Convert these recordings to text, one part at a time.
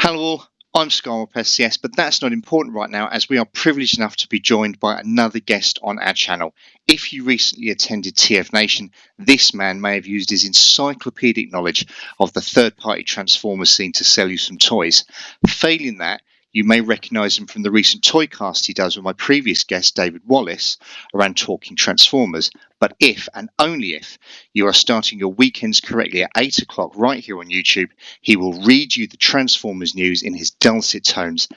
Hello all, I'm Scarlett SCS, but that's not important right now as we are privileged enough to be joined by another guest on our channel. If you recently attended TF Nation, this man may have used his encyclopedic knowledge of the third-party Transformers scene to sell you some toys. Failing that, you may recognise him from the recent Toycast he does with my previous guest, David Wallace, around talking Transformers. But if, and only if, you are starting your weekends correctly at 8 o'clock right here on YouTube, he will read you the Transformers news in his dulcet tones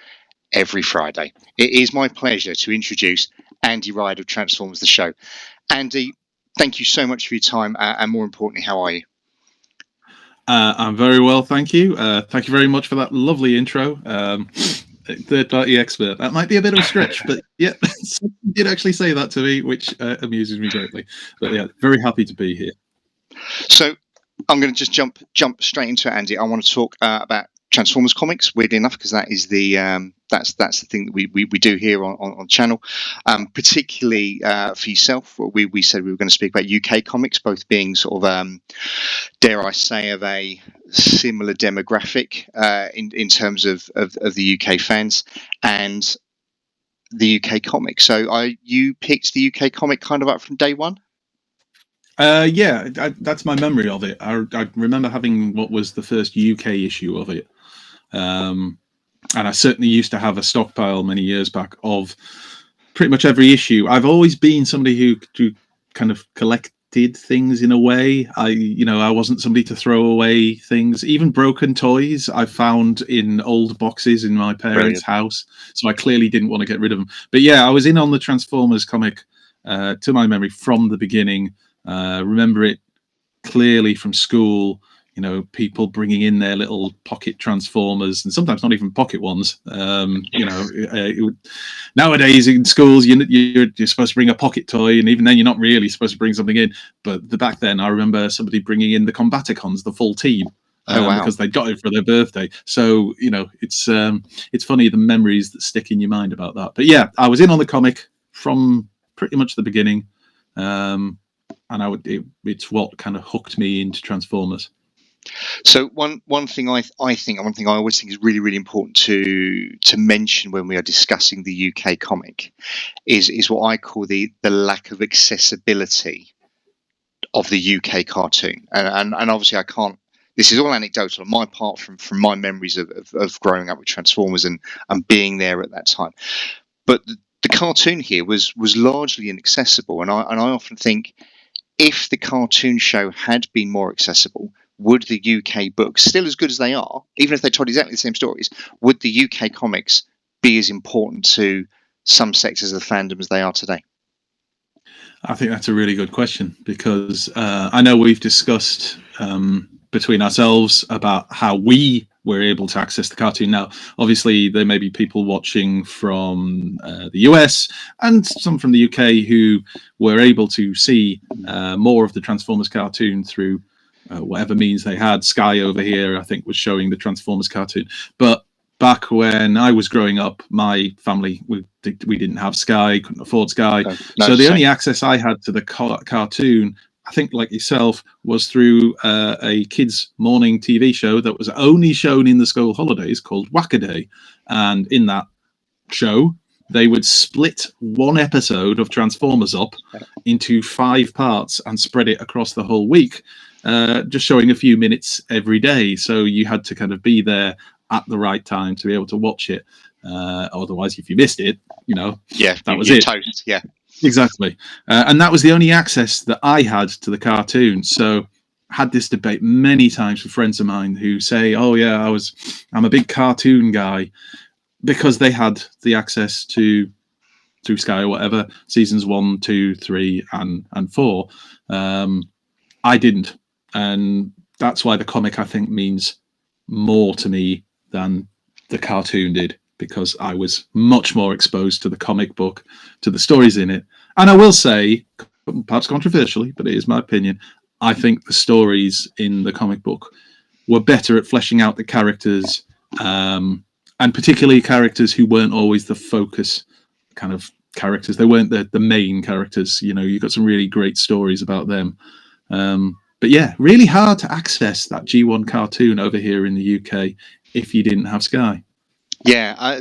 every Friday. It is my pleasure to introduce Andy Ryde of Transformers The Show. Andy, thank you so much for your time, and more importantly, how are you? I'm very well, thank you. Thank you very much for that lovely intro. Third-party expert. That might be a bit of a stretch, but yeah, you did actually say that to me, which amuses me greatly. But yeah, very happy to be here. So I'm going to just jump straight into it, Andy. I want to talk about Transformers comics, weirdly enough, because that is the that's the thing that we do here on channel. Particularly for yourself, we said we were going to speak about UK comics, both being sort of dare I say of a similar demographic in terms of the UK fans and the UK comic. So you picked the UK comic kind of up from day one? Yeah, that's my memory of it. I remember having what was the first UK issue of it. And I certainly used to have a stockpile many years back of pretty much every issue. I've always been somebody who kind of collected things in a way. I wasn't somebody to throw away things. Even broken toys I found in old boxes in my parents' house. So I clearly didn't want to get rid of them. But yeah, I was in on the Transformers comic to my memory from the beginning. Remember it clearly from school. People bringing in their little pocket Transformers, and sometimes not even pocket ones. Nowadays in schools, you're supposed to bring a pocket toy, and even then, you're not really supposed to bring something in. But back then, I remember somebody bringing in the Combaticons, the full team, because they got it for their birthday. So it's funny the memories that stick in your mind about that. But yeah, I was in on the comic from pretty much the beginning, and it's what kind of hooked me into Transformers. So one thing I always think is really, really important to mention when we are discussing the UK comic is what I call the lack of accessibility of the UK cartoon, and obviously I can't. This is all anecdotal on my part from my memories of growing up with Transformers and being there at that time, but the cartoon here was largely inaccessible, and I often think if the cartoon show had been more accessible, would the UK books, still as good as they are, even if they told exactly the same stories, would the UK comics be as important to some sectors of the fandom as they are today? I think that's a really good question, because I know we've discussed between ourselves about how we were able to access the cartoon. Now, obviously, there may be people watching from the US and some from the UK who were able to see more of the Transformers cartoon through whatever means they had. Sky over here, I think, was showing the Transformers cartoon. But back when I was growing up, my family, we didn't have Sky, couldn't afford Sky. So the only access I had to the cartoon, I think like yourself, was through a kids' morning TV show that was only shown in the school holidays called Whack-A-Day. And in that show, they would split one episode of Transformers up into 5 parts and spread it across the whole week, just showing a few minutes every day. So you had to kind of be there at the right time to be able to watch it. Otherwise, if you missed it, that was it. Toast, yeah. Exactly. And that was the only access that I had to the cartoon. So I had this debate many times with friends of mine who say, oh yeah, I'm a big cartoon guy, because they had the access to through Sky or whatever, seasons 1, 2, 3, and 4. I didn't. And that's why the comic, I think, means more to me than the cartoon did, because I was much more exposed to the comic book, to the stories in it. And I will say, perhaps controversially, but it is my opinion, I think the stories in the comic book were better at fleshing out the characters, and particularly characters who weren't always the focus kind of characters. They weren't the main characters. You got some really great stories about them. But yeah, really hard to access that G1 cartoon over here in the UK. if you didn't have Sky. Yeah,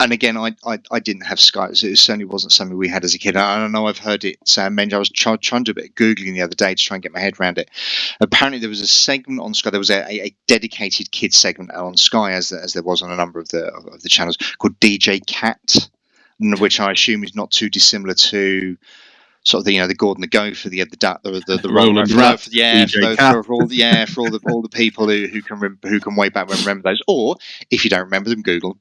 and again, I didn't have Sky. So it certainly wasn't something we had as a kid. I don't know, I've heard it mentioned. I was trying to do a bit of Googling the other day to try and get my head around it. Apparently, there was a segment on Sky. There was a dedicated kids segment on Sky, as there was on a number of the channels, called DJ Cat, which I assume is not too dissimilar to sort of the Gordon the Gopher, the duck, the Roland Rat, for all the people who can way back when remember those, or if you don't remember them, Google.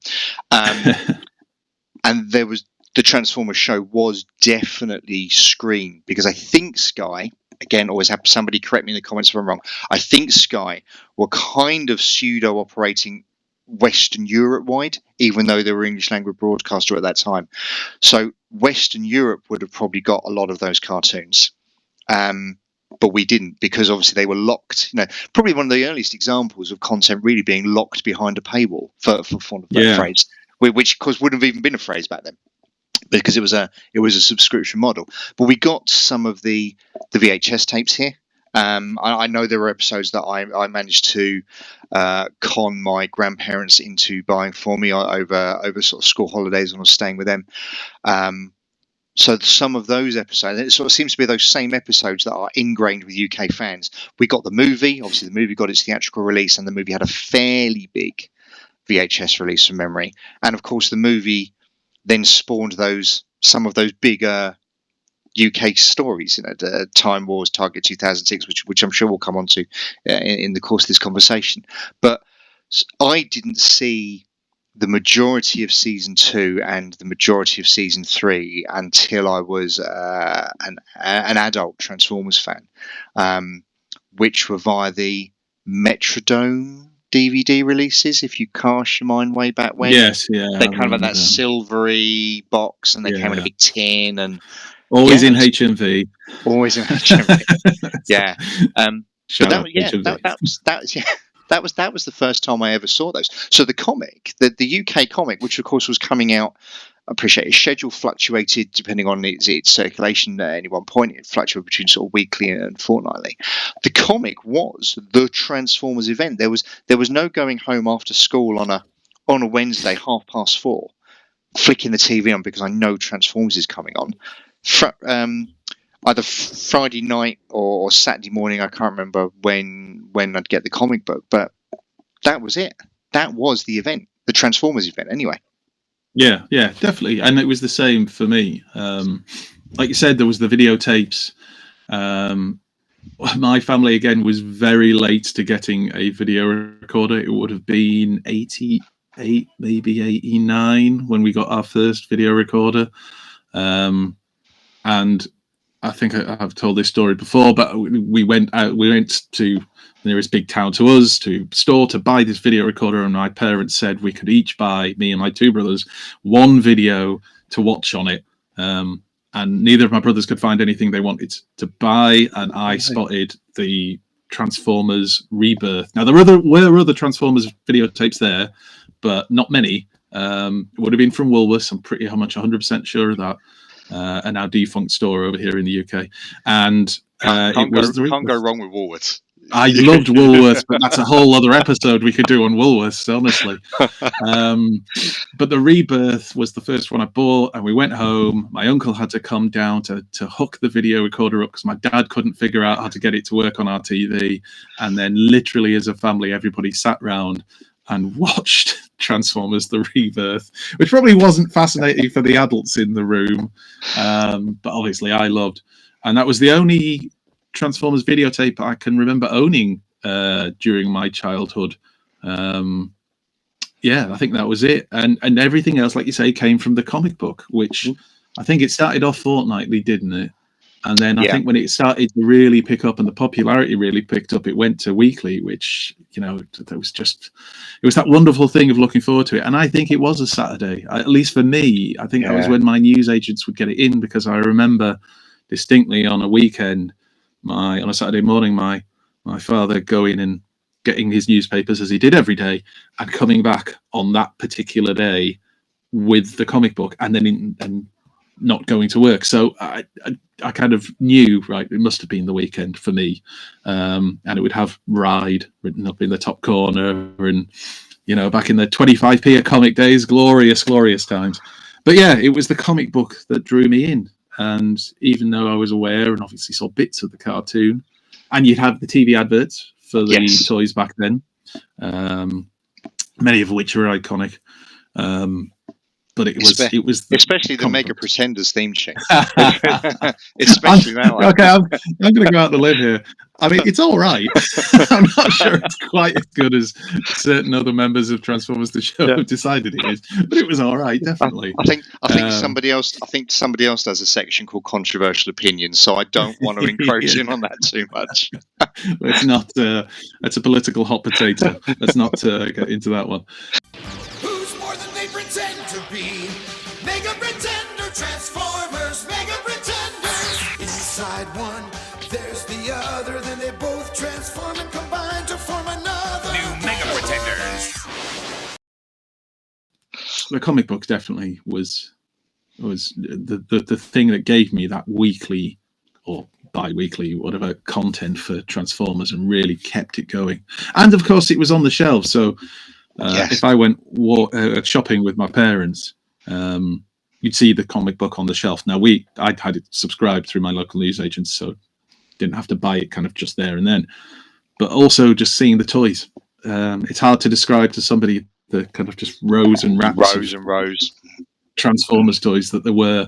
And there was the Transformers show was definitely screened, because I think Sky, again, always have somebody correct me in the comments if I'm wrong, I think Sky were kind of pseudo operating Western Europe wide, even though they were English language broadcaster at that time. So Western Europe would have probably got a lot of those cartoons, but we didn't, because obviously they were locked. Probably one of the earliest examples of content really being locked behind a paywall, for want of that phrase, which of course wouldn't have even been a phrase back then, because it was a subscription model. But we got some of the VHS tapes here. I know there were episodes that I managed to con my grandparents into buying for me over sort of school holidays when I was staying with them. So some of those episodes, it sort of seems to be those same episodes that are ingrained with UK fans. We got the movie. Obviously, the movie got its theatrical release, and the movie had a fairly big VHS release from memory. And of course, the movie then spawned some of those bigger UK stories, Time Wars, Target 2006, which I'm sure we'll come on to in the course of this conversation. But I didn't see the majority of season 2 and the majority of season 3 until I was an adult Transformers fan, which were via the Metrodome DVD releases, if you cast your mind way back when. Yes, yeah. They kind of had that silvery box, and they came in a big tin, and always in HMV. Always in HMV. Yeah. That was the first time I ever saw those. So the comic, the UK comic, which of course was coming out, I appreciate its schedule fluctuated depending on its circulation at any one point. It fluctuated between sort of weekly and fortnightly. The comic was the Transformers event. There was no going home after school on a Wednesday 4:30, flicking the TV on because I know Transformers is coming on. Either Friday night or Saturday morning, I can't remember when I'd get the comic book, but that was it. That was the event, the Transformers event, anyway. Yeah, definitely. And it was the same for me. Like you said, there was the videotapes. My family, again, was very late to getting a video recorder. It would have been 88, maybe 89 when we got our first video recorder. And I think I've told this story before, but we went to the nearest big town to us, to store, to buy this video recorder, and my parents said we could each buy, me and my two brothers, one video to watch on it. And neither of my brothers could find anything they wanted to buy, and I spotted the Transformers Rebirth. Now, there were other Transformers videotapes there, but not many. It would have been from Woolworths. I'm pretty much 100% sure of that. A now defunct store over here in the UK. And can't go wrong with Woolworths. I loved Woolworths, but that's a whole other episode we could do on Woolworths, honestly. But the Rebirth was the first one I bought, and we went home. My uncle had to come down to hook the video recorder up because my dad couldn't figure out how to get it to work on our TV. And then literally as a family, everybody sat round and watched Transformers The Rebirth, which probably wasn't fascinating for the adults in the room, but obviously I loved. And that was the only Transformers videotape I can remember owning during my childhood. Yeah, I think that was it. And everything else, like you say, came from the comic book, which I think it started off fortnightly, didn't it? And then I think when it started to really pick up and the popularity really picked up, it went to weekly, which, it was that wonderful thing of looking forward to it. And I think it was a Saturday, at least for me. I think that was when my news agents would get it in, because I remember distinctly on a weekend, on a Saturday morning, my father going and getting his newspapers, as he did every day, and coming back on that particular day with the comic book, and then not going to work. So I kind of knew, right, it must have been the weekend for me. And it would have Ryde written up in the top corner, and, you know, back in the 25p a comic days, glorious, glorious times. But yeah, it was the comic book that drew me in. And even though I was aware and obviously saw bits of the cartoon, and you'd have the TV adverts for the toys back then, many of which were iconic. But it was especially the Mega Pretenders theme tune. Especially that one. Okay, I'm going to go out the limb here. I mean, it's all right. I'm not sure it's quite as good as certain other members of Transformers the Show have decided it is, but it was all right, definitely. I think somebody else. I think somebody else does a section called controversial opinions, so I don't want to encroach in on that too much. It's not. It's a political hot potato. Let's not get into that one. Who's more than they pretend to be? Mega Pretender Transformers, Mega Pretenders. Inside one, there's the other. Then they both transform and combine to form another. New Mega Pretenders. The comic book definitely was the thing that gave me that weekly or bi-weekly, whatever, content for Transformers and really kept it going. And of course, it was on the shelf, so. If I went shopping with my parents, you'd see the comic book on the shelf. Now, I'd had it subscribed through my local newsagents, so didn't have to buy it kind of just there and then. But also just seeing the toys. It's hard to describe to somebody the kind of just rows and rows Transformers toys that there were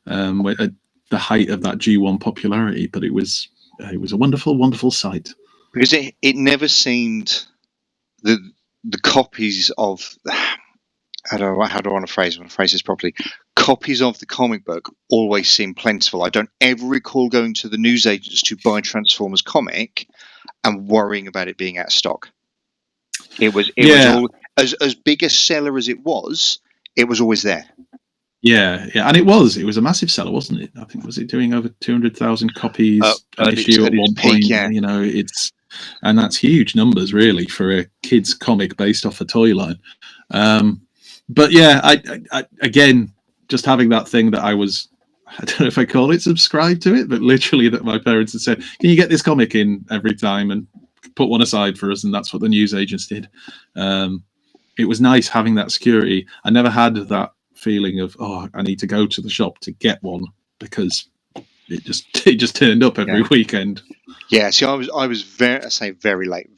at the height of that G1 popularity. But it was a wonderful, wonderful sight. Because it never seemed the copies of how do I want to phrase this properly? Copies of the comic book always seem plentiful. I don't ever recall going to the newsagents to buy Transformers comic and worrying about it being out of stock. It was all, as big a seller as it was always there. Yeah, and it was a massive seller, wasn't it? I think, was it doing over 200,000 copies an issue at one point? Yeah. You know, and that's huge numbers, really, for a kids' comic based off a toy line. But yeah, I again, just having that thing that I don't know if I call it subscribed to it, but literally that my parents had said, can you get this comic in every time and put one aside for us? And that's what the newsagents did. It was nice having that security. I never had that feeling of, I need to go to the shop to get one, because it just turned up every weekend. Yeah, see, I was very late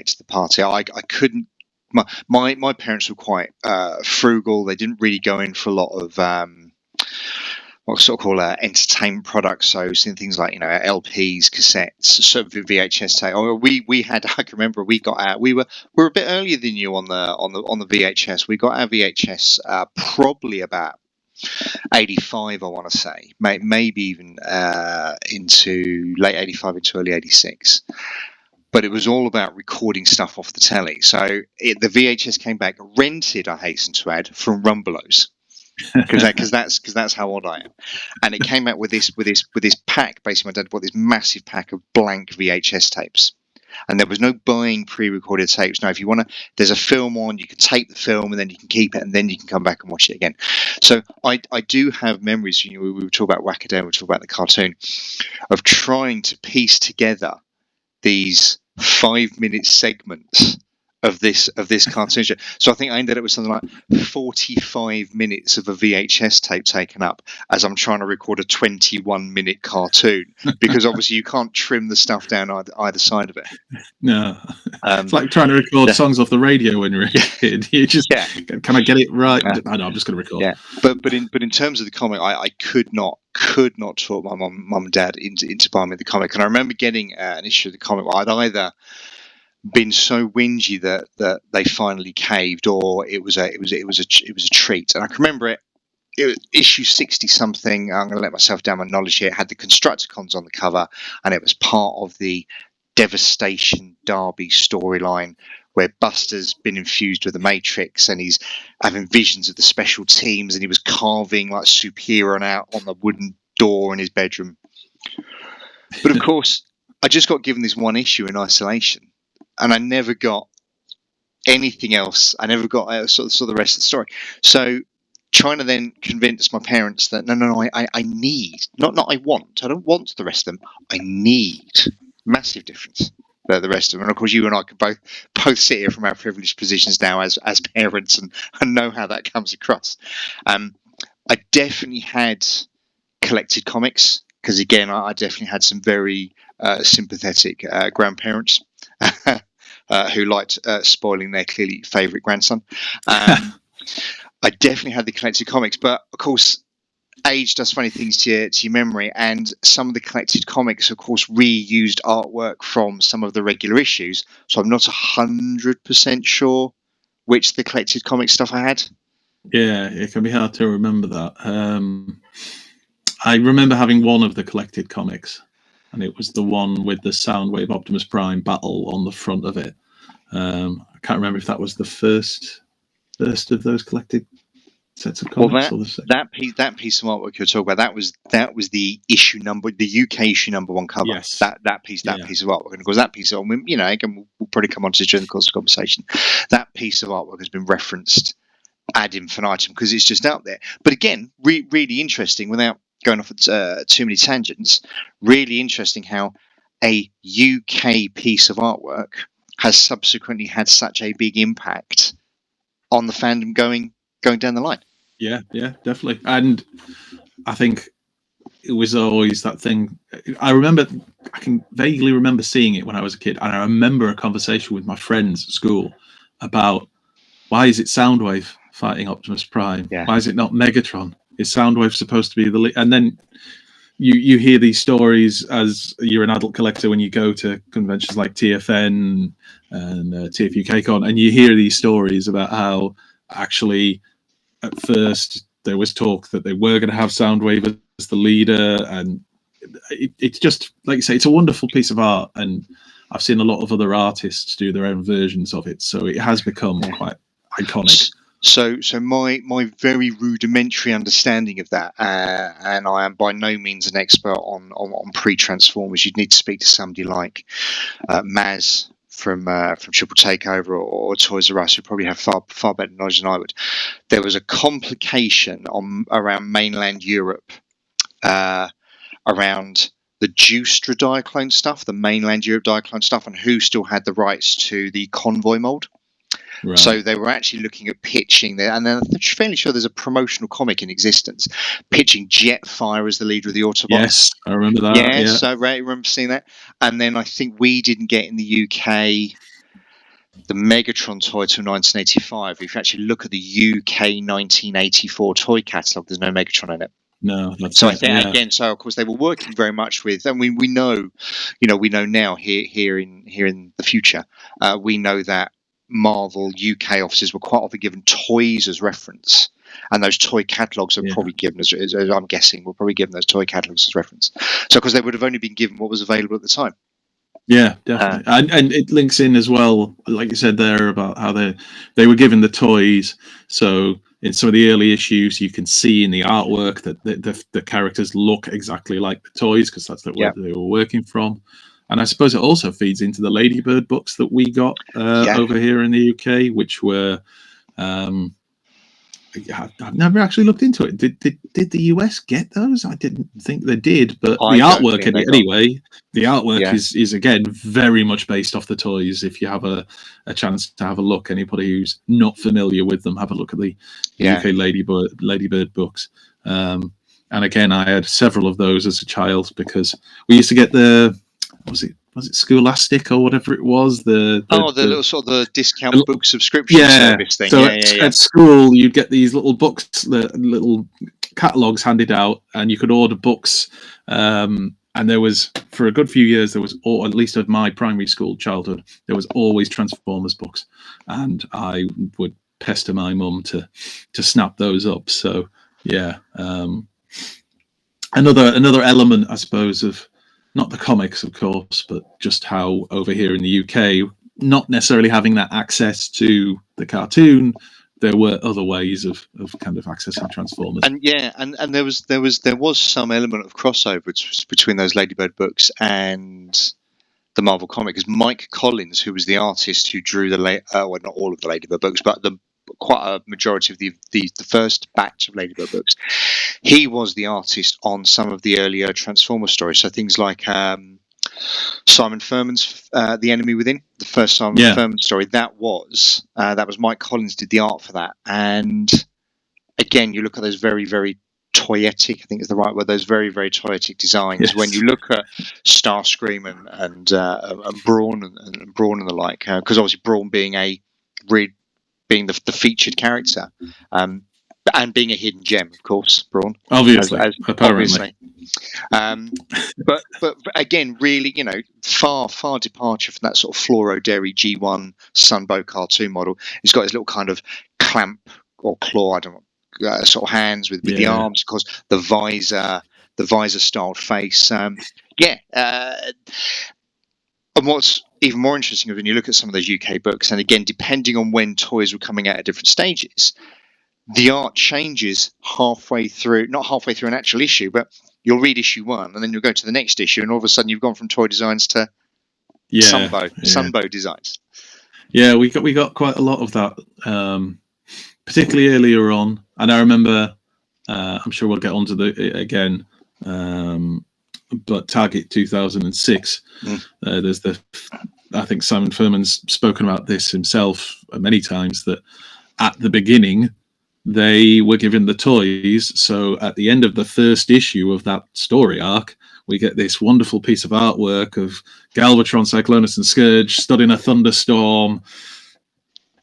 to the party. I couldn't. My parents were quite frugal. They didn't really go in for a lot of what sort of call entertainment products. So things like LPs, cassettes, sort of VHS tape. Oh, we had. I can remember we got out. We were a bit earlier than you on the VHS. We got our VHS probably about 85, I want to say, maybe even into late 85 into early 86. But it was all about recording stuff off the telly. So the VHS came back rented, I hasten to add, from Rumbelows, because that's how old I am. And it came out with this pack. Basically, my dad bought this massive pack of blank VHS tapes. And there was no buying pre-recorded tapes. Now, if you want to, there's a film on, you can tape the film and then you can keep it and then you can come back and watch it again. So I do have memories, we were talking about Wackaday, we were talking about the cartoon, of trying to piece together these 5-minute segments of this cartoon show. So I think I ended up with something like 45 minutes of a VHS tape taken up as I'm trying to record a 21-minute cartoon, because obviously you can't trim the stuff down either side of it. No, it's like trying to record songs off the radio when you're a kid. You just can I get it right? I know, I'm just going to record. Yeah, but in terms of the comic, I could not talk my mum and dad into buying me the comic. And I remember getting an issue of the comic where I'd either been so whingy that they finally caved, or it was a treat. And I can remember it was issue 60 something. I'm going to let myself down my knowledge here. It had the Constructicons on the cover, and it was part of the Devastation Derby storyline, where Buster's been infused with the Matrix and he's having visions of the special teams, and he was carving like superhero out on the wooden door in his bedroom. But of course, I just got given this one issue in isolation, and I never got anything else. I never got sort of the rest of the story. So trying to then convince my parents that no, I need, not I want. I don't want the rest of them. I need. Massive difference. The rest of them, and of course, you and I can both sit here from our privileged positions now as parents and know how that comes across. I definitely had collected comics because, again, I definitely had some very sympathetic grandparents who liked spoiling their clearly favourite grandson. I definitely had the collected comics, but of course, age does funny things to your memory, and some of the collected comics, of course, reused artwork from some of the regular issues. So I'm not 100% sure which the collected comic stuff I had. Yeah, it can be hard to remember that. I remember having one of the collected comics, and it was the one with the Soundwave Optimus Prime battle on the front of it. I can't remember if that was the first of those collected sets of comics. Well, that piece of artwork you're talking about, that was the issue number, the UK issue number 1 cover. Yes. That piece of artwork, and of course that piece of, again, we'll probably come on to during the course of the conversation. That piece of artwork has been referenced ad infinitum because it's just out there. But again, really interesting, without going off at too many tangents. Really interesting how a UK piece of artwork has subsequently had such a big impact on the fandom going down the line. Yeah, definitely. And I think it was always that thing. I can vaguely remember seeing it when I was a kid, and I remember a conversation with my friends at school about why is it Soundwave fighting Optimus Prime? Yeah. Why is it not Megatron? Is Soundwave supposed to be the lead? And then you hear these stories as you're an adult collector when you go to conventions like TFN and TFUKCon, and you hear these stories about how actually at first there was talk that they were going to have Soundwave as the leader, and it's just, like you say, it's a wonderful piece of art, and I've seen a lot of other artists do their own versions of it, so it has become quite iconic. So my very rudimentary understanding of that, and I am by no means an expert on pre-Transformers. You'd need to speak to somebody like Maz from Triple Takeover or Toys R Us, who probably have far better knowledge than I would. There was a complication around mainland Europe around the Justra Diaclone stuff, the mainland Europe Diaclone stuff, and who still had the rights to the Convoy mold. Right. So they were actually looking at pitching there, and then I'm fairly sure there's a promotional comic in existence pitching Jetfire as the leader of the Autobots. Yes, I remember that. Yeah. So I remember seeing that. And then I think we didn't get in the UK the Megatron toy till 1985. If you actually look at the UK 1984 toy catalogue, there's no Megatron in it. No, that's so I think again. So of course they were working very much with, and we know, we know now here in the future, we know that Marvel UK offices were quite often given toys as reference, and those toy catalogues are probably given as I'm guessing, were probably given those toy catalogues as reference. So because they would have only been given what was available at the time. Yeah, definitely, and it links in as well, like you said there, about how they were given the toys. So in some of the early issues, you can see in the artwork that the characters look exactly like the toys because that's what they were working from. And I suppose it also feeds into the Ladybird books that we got over here in the UK, which were I've never actually looked into it. Did the US get those? I didn't think they did, but the artwork anyway. The artwork is again very much based off the toys. If you have a chance to have a look, anybody who's not familiar with them, have a look at the UK Ladybird books. And again, I had several of those as a child because we used to get the. Was it Scholastic or whatever it was? The little sort of the discount book subscription service thing. So at school, you'd get these little books, the little catalogues handed out, and you could order books. And there was, for a good few years, there was, or at least of my primary school childhood, there was always Transformers books, and I would pester my mum to snap those up. So yeah, another element, I suppose, of. Not the comics, of course, but just how over here in the UK, not necessarily having that access to the cartoon, there were other ways of kind of accessing Transformers. And and there was some element of crossover between those Ladybird books and the Marvel comic, because Mike Collins, who was the artist who drew not all of the Ladybird books, but quite a majority of the first batch of Ladybird books. He was the artist on some of the earlier Transformer stories, so things like Simon Furman's The Enemy Within, the first Simon Furman story. That was Mike Collins did the art for that, and again, you look at those very, very toyetic, I think is the right word, those very, very toyetic designs. Yes. When you look at Starscream and Brawn and Brawn and the like, because obviously Brawn being the featured character, and being a hidden gem, of course, Brawn. Obviously. Obviously. But again, really, far departure from that sort of fluoro dairy G1 Sunbow cartoon model. He's got his little kind of clamp or claw, I don't know, sort of hands with the arms, of course, the visor styled face. And what's even more interesting is when you look at some of those UK books, and again, depending on when toys were coming out at different stages, the art changes not halfway through an actual issue, but you'll read issue 1 and then you'll go to the next issue, and all of a sudden you've gone from toy designs to Sunbow designs. Yeah, we got quite a lot of that, particularly earlier on. And I remember, I'm sure we'll get onto it again, but Target 2006, there's I think Simon Furman's spoken about this himself many times, that at the beginning they were given the toys. So at the end of the first issue of that story arc, we get this wonderful piece of artwork of Galvatron, Cyclonus, and Scourge stood in a thunderstorm.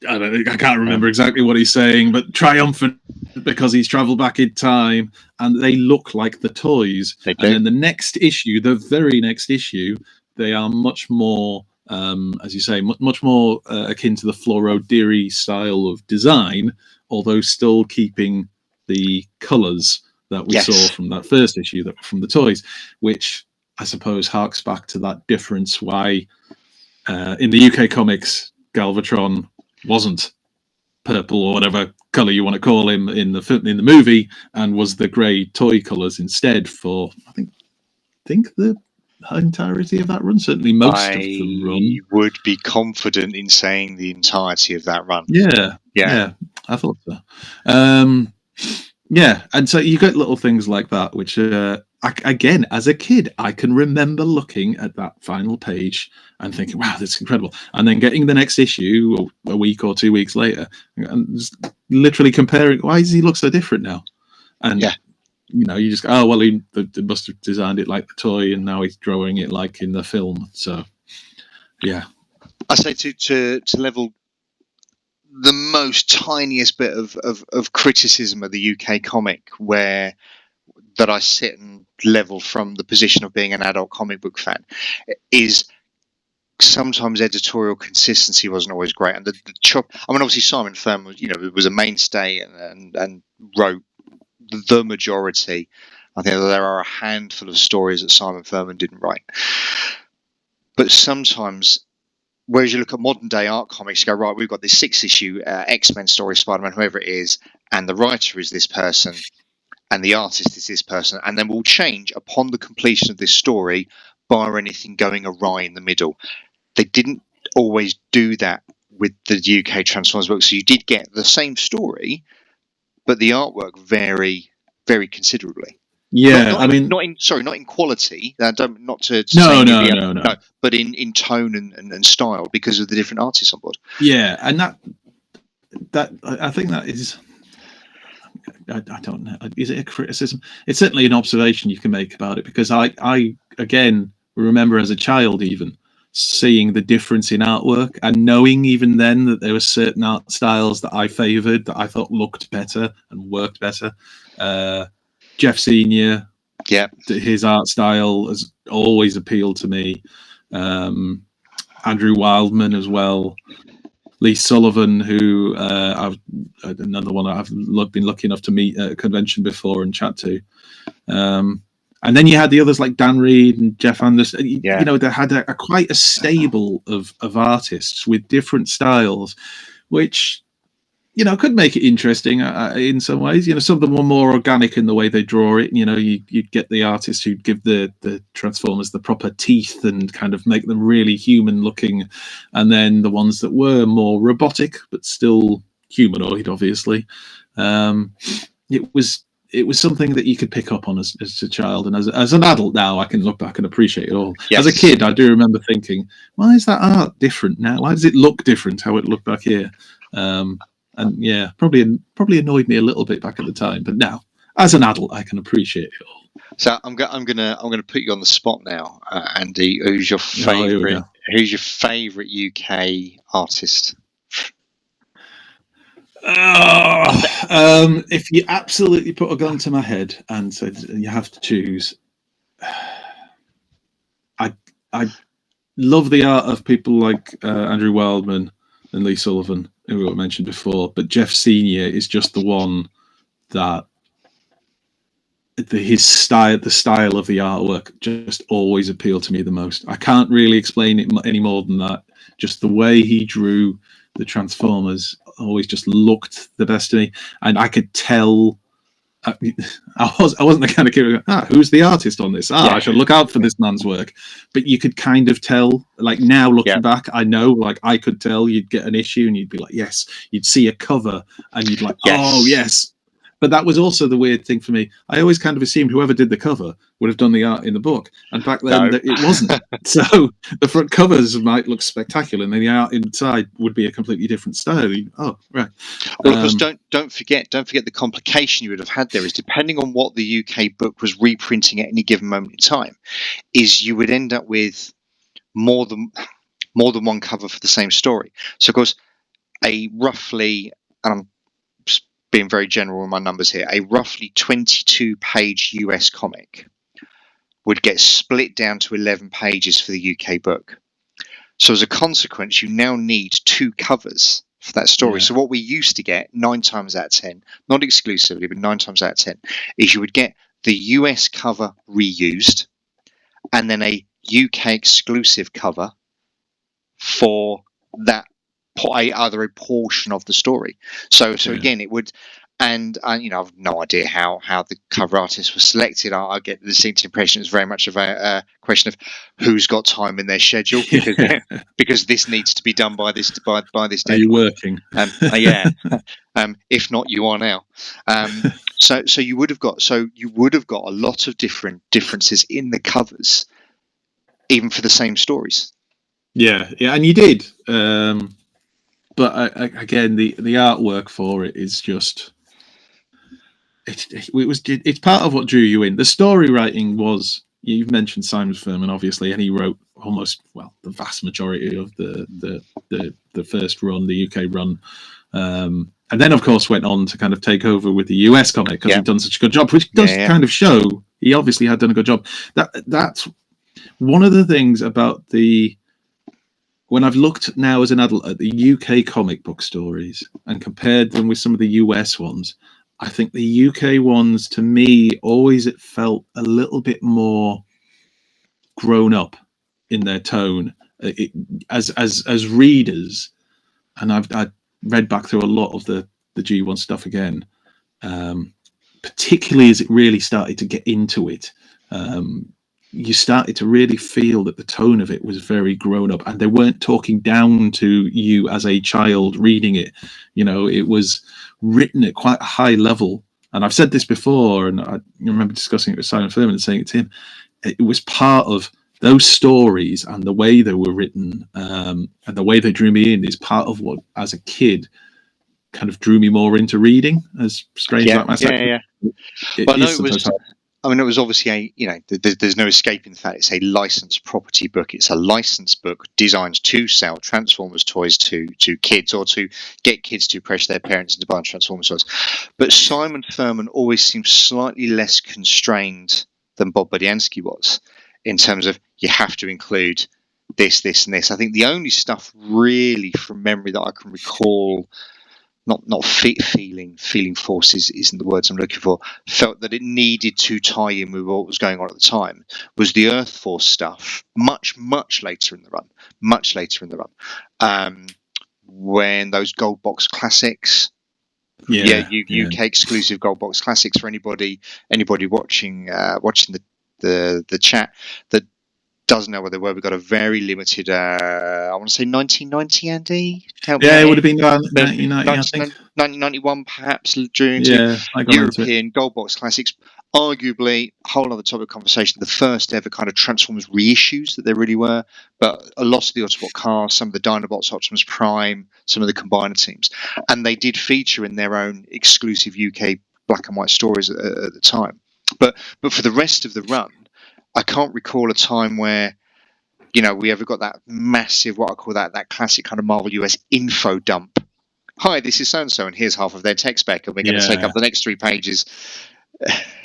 I can't remember exactly what he's saying, but triumphant because he's traveled back in time, and they look like the toys. And then the next issue, the very next issue, they are much more, as you say, much more akin to the Fluoro Deary style of design, although still keeping the colours that we saw from that first issue, from the toys, which I suppose harks back to that difference why in the UK comics, Galvatron wasn't purple or whatever color you want to call him in the movie, and was the grey toy colors instead for I think the entirety of that run, certainly most of the run. I would be confident in saying the entirety of that run. Yeah, I thought so. And so you get little things like that, which again, as a kid, I can remember looking at that final page and thinking, wow, that's incredible. And then getting the next issue a week or 2 weeks later and just literally comparing, why does he look so different now? And, you just go, oh, well, they must have designed it like the toy and now he's drawing it like in the film. So, yeah. I say to level the most tiniest bit of criticism of the UK comic that I sit and level from the position of being an adult comic book fan is sometimes editorial consistency wasn't always great, and the chop. I mean, obviously Simon Furman, was a mainstay and wrote the majority. I think there are a handful of stories that Simon Furman didn't write, but sometimes. Whereas you look at modern day art comics, you go, right, we've got this 6-issue X-Men story, Spider-Man, whoever it is, and the writer is this person, and the artist is this person, and then we'll change upon the completion of this story, bar anything going awry in the middle. They didn't always do that with the UK Transformers books, so you did get the same story, but the artwork vary very considerably. Yeah, not in quality. No, but in tone and style because of the different artists on board. Yeah, and that I think that is. I don't know. Is it a criticism? It's certainly an observation you can make about it, because I again remember as a child even seeing the difference in artwork and knowing even then that there were certain art styles that I favoured, that I thought looked better and worked better. Jeff Senior, his art style has always appealed to me. Andrew Wildman as well. Lee Sullivan, who another one I've been lucky enough to meet at a convention before and chat to. And then you had the others like Dan Reed and Jeff Anderson. They had quite a stable of artists with different styles, which could make it interesting in some ways. Some of them were more organic in the way they draw it. You'd get the artists who'd give the Transformers the proper teeth and kind of make them really human looking, and then the ones that were more robotic but still humanoid, obviously. It was something that you could pick up on as a child, and as an adult now, I can look back and appreciate it all. Yes. As a kid, I do remember thinking, why is that art different now? Why does it look different? How it looked back here, and yeah, probably annoyed me a little bit back at the time, but now, as an adult, I can appreciate it all. So I'm gonna put you on the spot now, Andy. Who's your favourite? Who's your favourite UK artist? If you absolutely put a gun to my head and said you have to choose, I love the art of people like Andrew Wildman and Lee Sullivan, who I mentioned before, but Jeff Senior is just the one that the style of the artwork just always appealed to me the most. I can't really explain it any more than that. Just the way he drew the Transformers always just looked the best to me, and I could tell. I wasn't the kind of kid who go, who's the artist on this? I should look out for this man's work. But you could kind of tell, like now looking back, I know, like I could tell you'd get an issue and you'd be like, yes, you'd see a cover and you'd like, oh yes. But that was also the weird thing for me. I always kind of assumed whoever did the cover would have done the art in the book. And back then, it wasn't. So the front covers might look spectacular, and then the art inside would be a completely different style. Oh, right. Well, of course, don't forget the complication you would have had there is, depending on what the UK book was reprinting at any given moment in time, is you would end up with more than one cover for the same story. So, of course, a roughly, and I'm being very general in my numbers here, a roughly 22-page US comic would get split down to 11 pages for the UK book. So as a consequence, you now need 2 covers for that story. So what we used to get 9 times out of 10, not exclusively, but 9 times out of 10, is you would get the US cover reused and then a UK exclusive cover for that, either a portion of the story. So again, it would, and I've no idea how the cover artist was selected. I get the distinct impression it's very much of a question of who's got time in their schedule, because this needs to be done by this date. Are you working? If not, you are now. So you would have got a lot of differences in the covers, even for the same stories. Yeah, and you did. But again, the artwork for it is just it's part of what drew you in. The story writing was, you've mentioned Simon Furman, obviously, and he wrote the vast majority of the first run, the UK run, and then of course went on to kind of take over with the US comic because he'd done such a good job, which does kind of show he obviously had done a good job. That's one of the things about when I've looked now as an adult at the UK comic book stories and compared them with some of the US ones, I think the UK ones, to me, always it felt a little bit more grown up in their tone. As readers, and I've read back through a lot of the G1 stuff again, particularly as it really started to get into it. You started to really feel that the tone of it was very grown up, and they weren't talking down to you as a child reading it. It was written at quite a high level. And I've said this before, and I remember discussing it with Simon Furman and saying it to him. It was part of those stories, and the way they were written, and the way they drew me in is part of what, as a kid, kind of drew me more into reading. As strange as that might sound. It was obviously there's no escaping the fact it's a licensed property book. It's a licensed book designed to sell Transformers toys to kids, or to get kids to pressure their parents into buying Transformers toys. But Simon Furman always seemed slightly less constrained than Bob Budiansky was, in terms of you have to include this, and this. I think the only stuff really from memory that I can recall, not feeling forces isn't the words I'm looking for, felt that it needed to tie in with what was going on at the time, was the Earth Force stuff much later in the run, when those gold box classics, UK exclusive gold box classics, for anybody watching the chat, that doesn't know where they were. We got a very limited, I want to say 1990, Andy? Help me Yeah, out it would here. have been around 1990, I think. 1991, perhaps, during Yeah, I got into it. European Gold Box Classics. Arguably, a whole other topic of conversation, the first ever kind of Transformers reissues that there really were. But a lot of the Autobot cars, some of the Dinobots, Optimus Prime, some of the Combiner teams. And they did feature in their own exclusive UK black and white stories at the time. But for the rest of the run, I can't recall a time where, you know, we ever got that massive, what I call that classic kind of Marvel US info dump. Hi, this is so-and-so, and here's half of their tech spec, and we're going to take up the next 3 pages.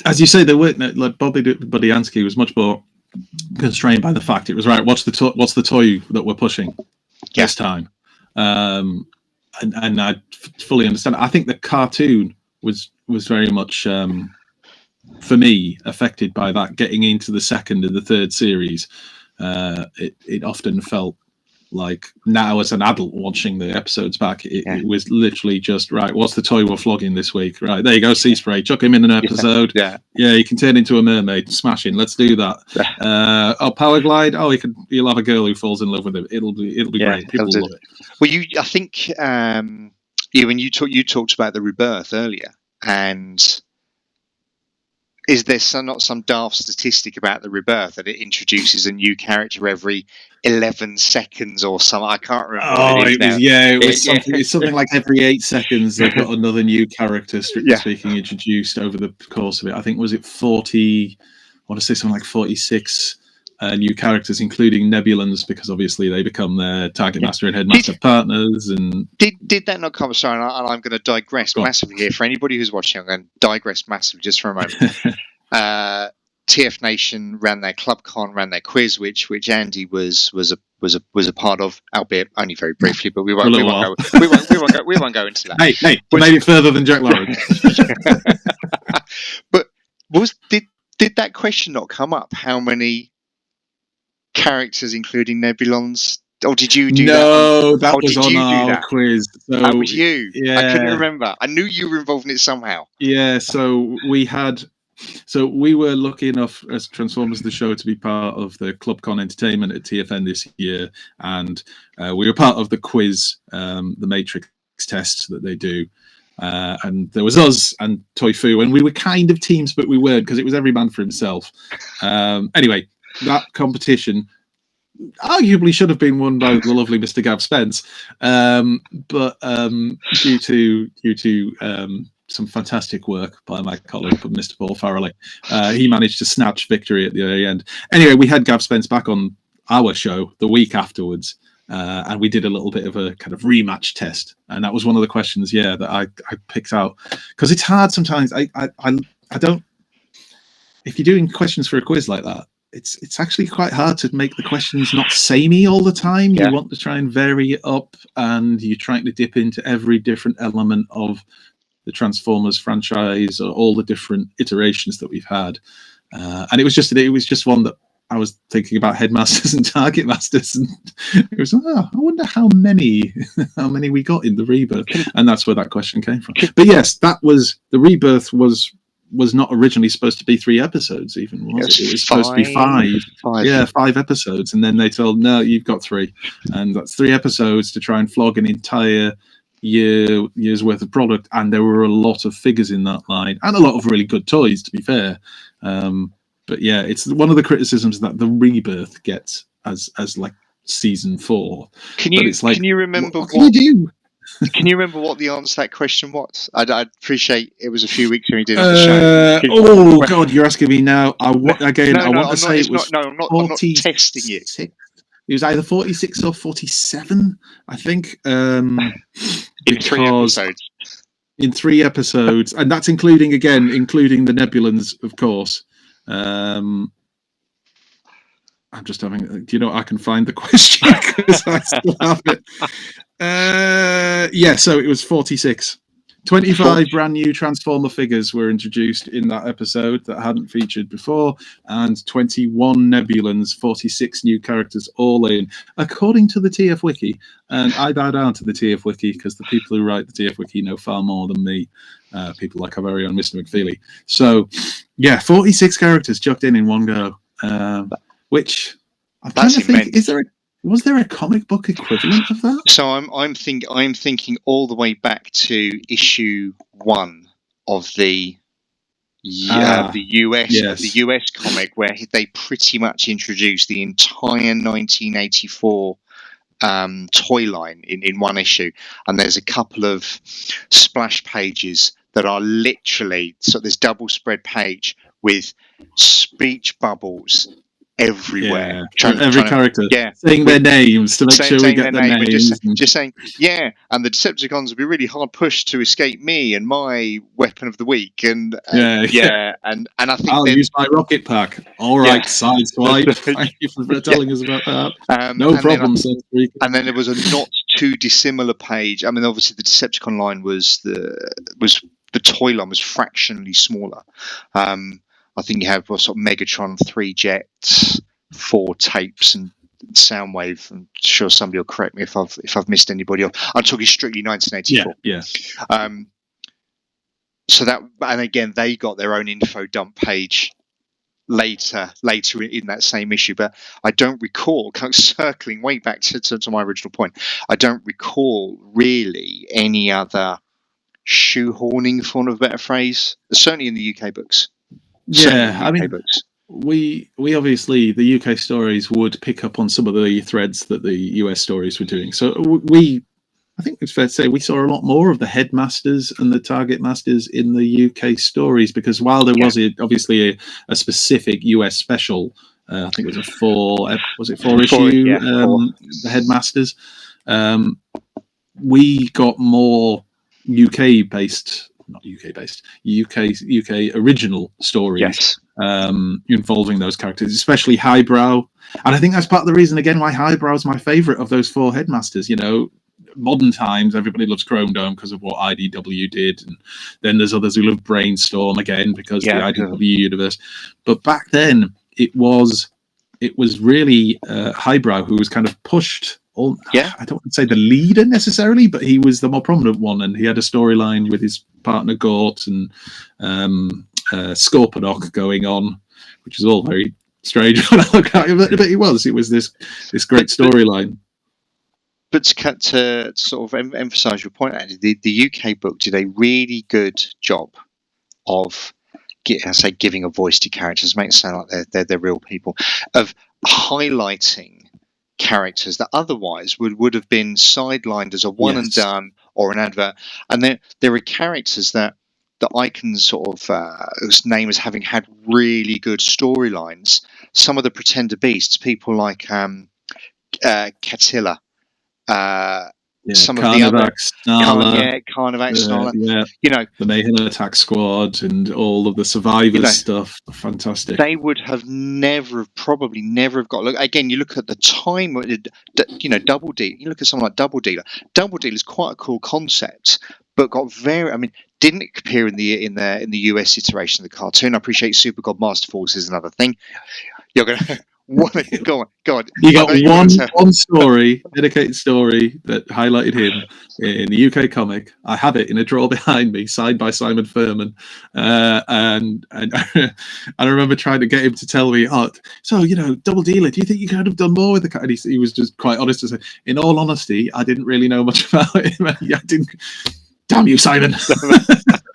As you say, there were like Budiansky was much more constrained by the fact it was right. What's the toy that we're pushing this time? And I fully understand. I think the cartoon was very much for me affected by that. Getting into the second and the third series, it often felt like now as an adult watching the episodes back, it was literally just right. What's the toy we're flogging this week? Right, there you go. Sea Spray, chuck him in an episode. Yeah, you can turn into a mermaid. Smashing. Let's do that. Power Glide. Oh, you'll have a girl who falls in love with him. It'll be great. People love it. Well, I think when you talked about the Rebirth earlier, and is there not some daft statistic about the Rebirth that it introduces a new character every 11 seconds or something? I can't remember. It's something like every 8 seconds they've got another new character, strictly speaking, introduced over the course of it. I think, was it 40? I want to say something like 46 new characters, including Nebulans, because obviously they become their target master and headmaster partners. And did that not come? Sorry, and I'm going to digress massively here. For anybody who's watching, I'm going to digress massively just for a moment. TF Nation ran their ClubCon, ran their quiz, which Andy was a part of, albeit only very briefly. But we won't go into that. Hey, made it further than Jack Lawrence. But did that question not come up? How many characters, including Nebulons? Or did you do that? No, that was on our quiz. So, that was you. Yeah. I couldn't remember. I knew you were involved in it somehow. Yeah, so we were lucky enough as Transformers the Show to be part of the ClubCon Entertainment at TFN this year, and we were part of the quiz, the Matrix test that they do. And there was us and Toy Fu, and we were kind of teams, but we weren't, because it was every man for himself. Anyway, that competition arguably should have been won by the lovely Mr. Gav Spence, but due to some fantastic work by my colleague, Mr. Paul Farrelly, he managed to snatch victory at the very end. Anyway, we had Gav Spence back on our show the week afterwards, and we did a little bit of a kind of rematch test, and that was one of the questions, that I picked out, because it's hard sometimes. I don't. If you're doing questions for a quiz like that, it's actually quite hard to make the questions not samey all the time. You want to try and vary it up, and you're trying to dip into every different element of the Transformers franchise, or all the different iterations that we've had. And it was just one that I was thinking about headmasters and target masters, and it was, I wonder how many we got in the Rebirth, and that's where that question came from. But yes, that was the Rebirth was not originally supposed to be 3 episodes, even, was it? It was supposed to be 5. 5 episodes, and then they told, no, you've got 3, and that's 3 episodes to try and flog an entire year's worth of product. And there were a lot of figures in that line, and a lot of really good toys, to be fair. But yeah, it's one of the criticisms that the Rebirth gets as like season 4. Can you remember what can you do? Can you remember what the answer to that question was? I'd appreciate it was a few weeks when you did on the show. God, you're asking me now. I want to say it was. I'm not testing you. It was either 46 or 47, I think. In 3 episodes. In 3 episodes, and that's including the Nebulans, of course. I'm just having. Do you know? I can find the question because I still have it. So it was 46. 25 brand new Transformer figures were introduced in that episode that hadn't featured before, and 21 Nebulans, 46 new characters all in, according to the TF Wiki. And I bow down to the TF Wiki, because the people who write the TF Wiki know far more than me, people like our very own Mr. McFeely. So, 46 characters chucked in one go, which I'm trying to think. immense. Was there a comic book equivalent of that? So I'm thinking all the way back to issue 1 of the US comic, where they pretty much introduced the entire 1984 toy line in one issue, and there's a couple of splash pages that are literally, so this double spread page with speech bubbles everywhere. Every character saying their names to make sure we get their names. Just saying, and the Decepticons would be really hard pushed to escape me and my weapon of the week. And I think I'll use my rocket pack. All right, sideswipe. Thank you for telling us about that. No problem. And then there was a not too dissimilar page. I mean, obviously the Decepticon line was the toy line was fractionally smaller. I think you have sort of Megatron, 3 jets, 4 tapes, and Soundwave. I'm sure somebody will correct me if I've missed anybody off. I'm talking strictly 1984. Yeah. So that, and again, they got their own info dump page later in that same issue. But I don't recall, kind of circling way back to my original point, I don't recall really any other shoehorning, for want of a better phrase, certainly in the UK books. Yeah, I mean, we obviously, the UK stories would pick up on some of the threads that the US stories were doing. So I think it's fair to say we saw a lot more of the headmasters and the target masters in the UK stories, because while there was obviously a specific US special, I think it was a 4 issue, the headmasters, we got more UK original stories involving those characters, especially Highbrow. And I think that's part of the reason, again, why Highbrow is my favourite of those 4 headmasters. You know, modern times, everybody loves Chrome Dome because of what IDW did. And then there's others who love Brainstorm, again, because the IDW universe. But back then, it was really Highbrow who was kind of pushed. I don't want to say the leader necessarily, but he was the more prominent one, and he had a storyline with his partner Gort and Scorponok going on, which is all very strange when I look at it. But it was this great storyline. But to sort of emphasise your point, Andy, the UK book did a really good job of, giving a voice to characters, make it sound like they're real people, of highlighting characters that otherwise would have been sidelined as a one and done or an advert. And there are characters that I can sort of name as having had really good storylines. Some of the Pretender Beasts, people like Catilla, some Carnivac, of the other Snarla, Snarla, you know, the Mayhem Attack Squad and all of the Survivors stuff. Fantastic. They would have probably never have got. Look again. You look at the time. Double Dealer. You look at someone like Double Dealer. Double Dealer is quite a cool concept, but got didn't appear in the US iteration of the cartoon. I appreciate Super God Master Force is another thing. You're gonna. Go on. You got one story, dedicated story that highlighted him in the UK comic. I have it in a drawer behind me, signed by Simon Furman. And I remember trying to get him to tell me, Double Dealer, do you think you could have done more with the cat? And he was just quite honest to say, in all honesty, I didn't really know much about him. I didn't. Damn you, Simon!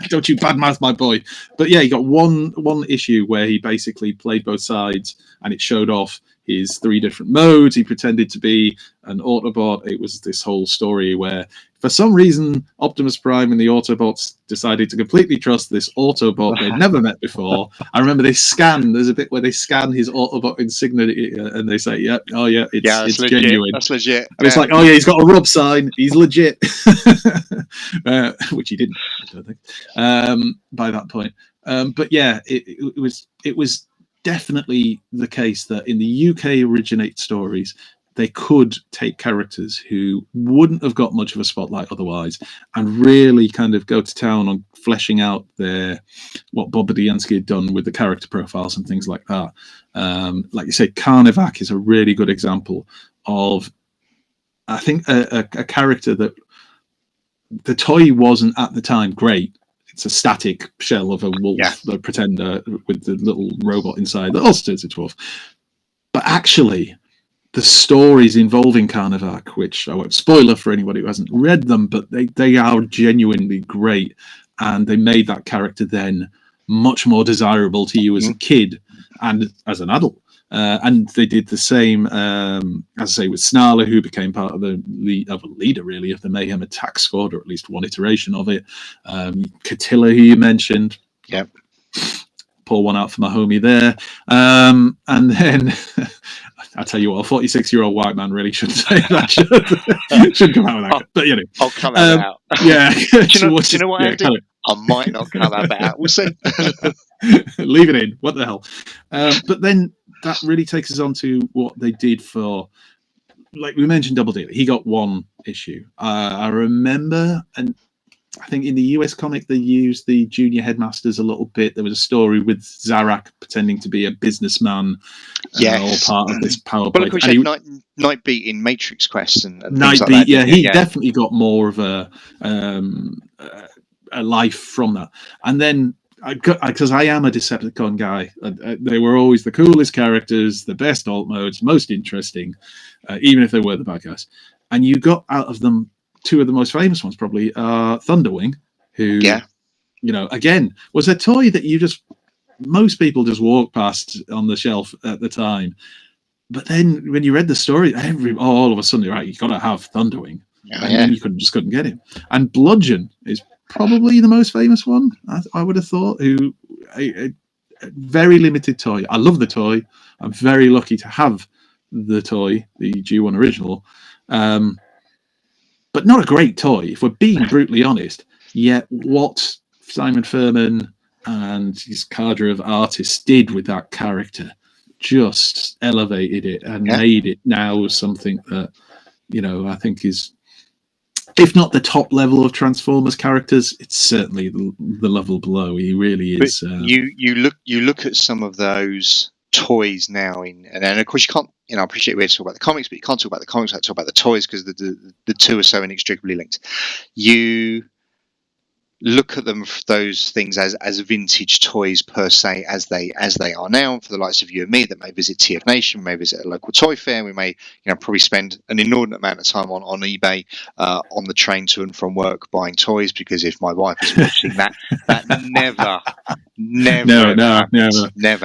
Don't you badmouth my boy. But yeah, he got one issue where he basically played both sides, and it showed off his 3 different modes. He pretended to be an Autobot. It was this whole story where, for some reason, Optimus Prime and the Autobots decided to completely trust this Autobot they'd never met before. I remember there's a bit where they scan his Autobot insignia and they say, it's legit. genuine. That's legit. And it's like, he's got a rub sign. He's legit. Which he didn't, I don't think, by that point. But yeah, it was definitely the case that in the UK originate stories, they could take characters who wouldn't have got much of a spotlight otherwise and really kind of go to town on fleshing out what Bob Budiansky had done with the character profiles and things like that. Like you say, Carnivac is a really good example of, I think, a character that the toy wasn't at the time great. It's a static shell of a wolf, the Pretender with the little robot inside that also turns into a wolf. But actually, the stories involving Carnivac, which I won't spoiler for anybody who hasn't read them, but they are genuinely great, and they made that character then much more desirable to you as a kid and as an adult. And they did the same, as I say, with Snarler, who became part of the leader, really, of the Mayhem Attack Squad, or at least one iteration of it. Catilla, who you mentioned. Yep. Pour one out for my homie there. And then, I tell you what, a 46-year-old white man really shouldn't say that. Should come out with that. But, you know. I'll come out. Yeah. do you know what, Andy? I might not come out that. We'll see. Leave it in. What the hell? But then that really takes us on to what they did for, like we mentioned, Double Dealer. He got one issue. I remember, and I think in the US comic they used the junior headmasters a little bit. There was a story with Zarak pretending to be a businessman, all part of this power play. Well, of course, Nightbeat in Matrix Quest and Nightbeat, things like that. Yeah, he definitely got more of a life from that. And then, because I am a Decepticon guy, they were always the coolest characters, the best alt modes, most interesting, even if they were the bad guys. And you got out of them two of the most famous ones, probably, Thunderwing, who, you know, again, was a toy that most people just walked past on the shelf at the time. But then when you read the story, all of a sudden, right, you got to have Thunderwing. And then you just couldn't get him. And Bludgeon is probably the most famous one, I would have thought, who a very limited toy. I love the toy. I'm very lucky to have the toy, the G1 original. But not a great toy, if we're being brutally honest. Yet what Simon Furman and his cadre of artists did with that character just elevated it and made it now something that, you know, I think is, if not the top level of Transformers characters, it's certainly the level below. He really is. You look at some of those toys now, and of course you can't. You know, I appreciate we're talking about the comics, but you can't talk about the comics without talking about the toys, because the two are so inextricably linked. You look at them, those things, as vintage toys per se, as they are now. For the likes of you and me that may visit TF Nation, may visit a local toy fair, we may, you know, probably spend an inordinate amount of time on eBay on the train to and from work buying toys, because if my wife is watching that never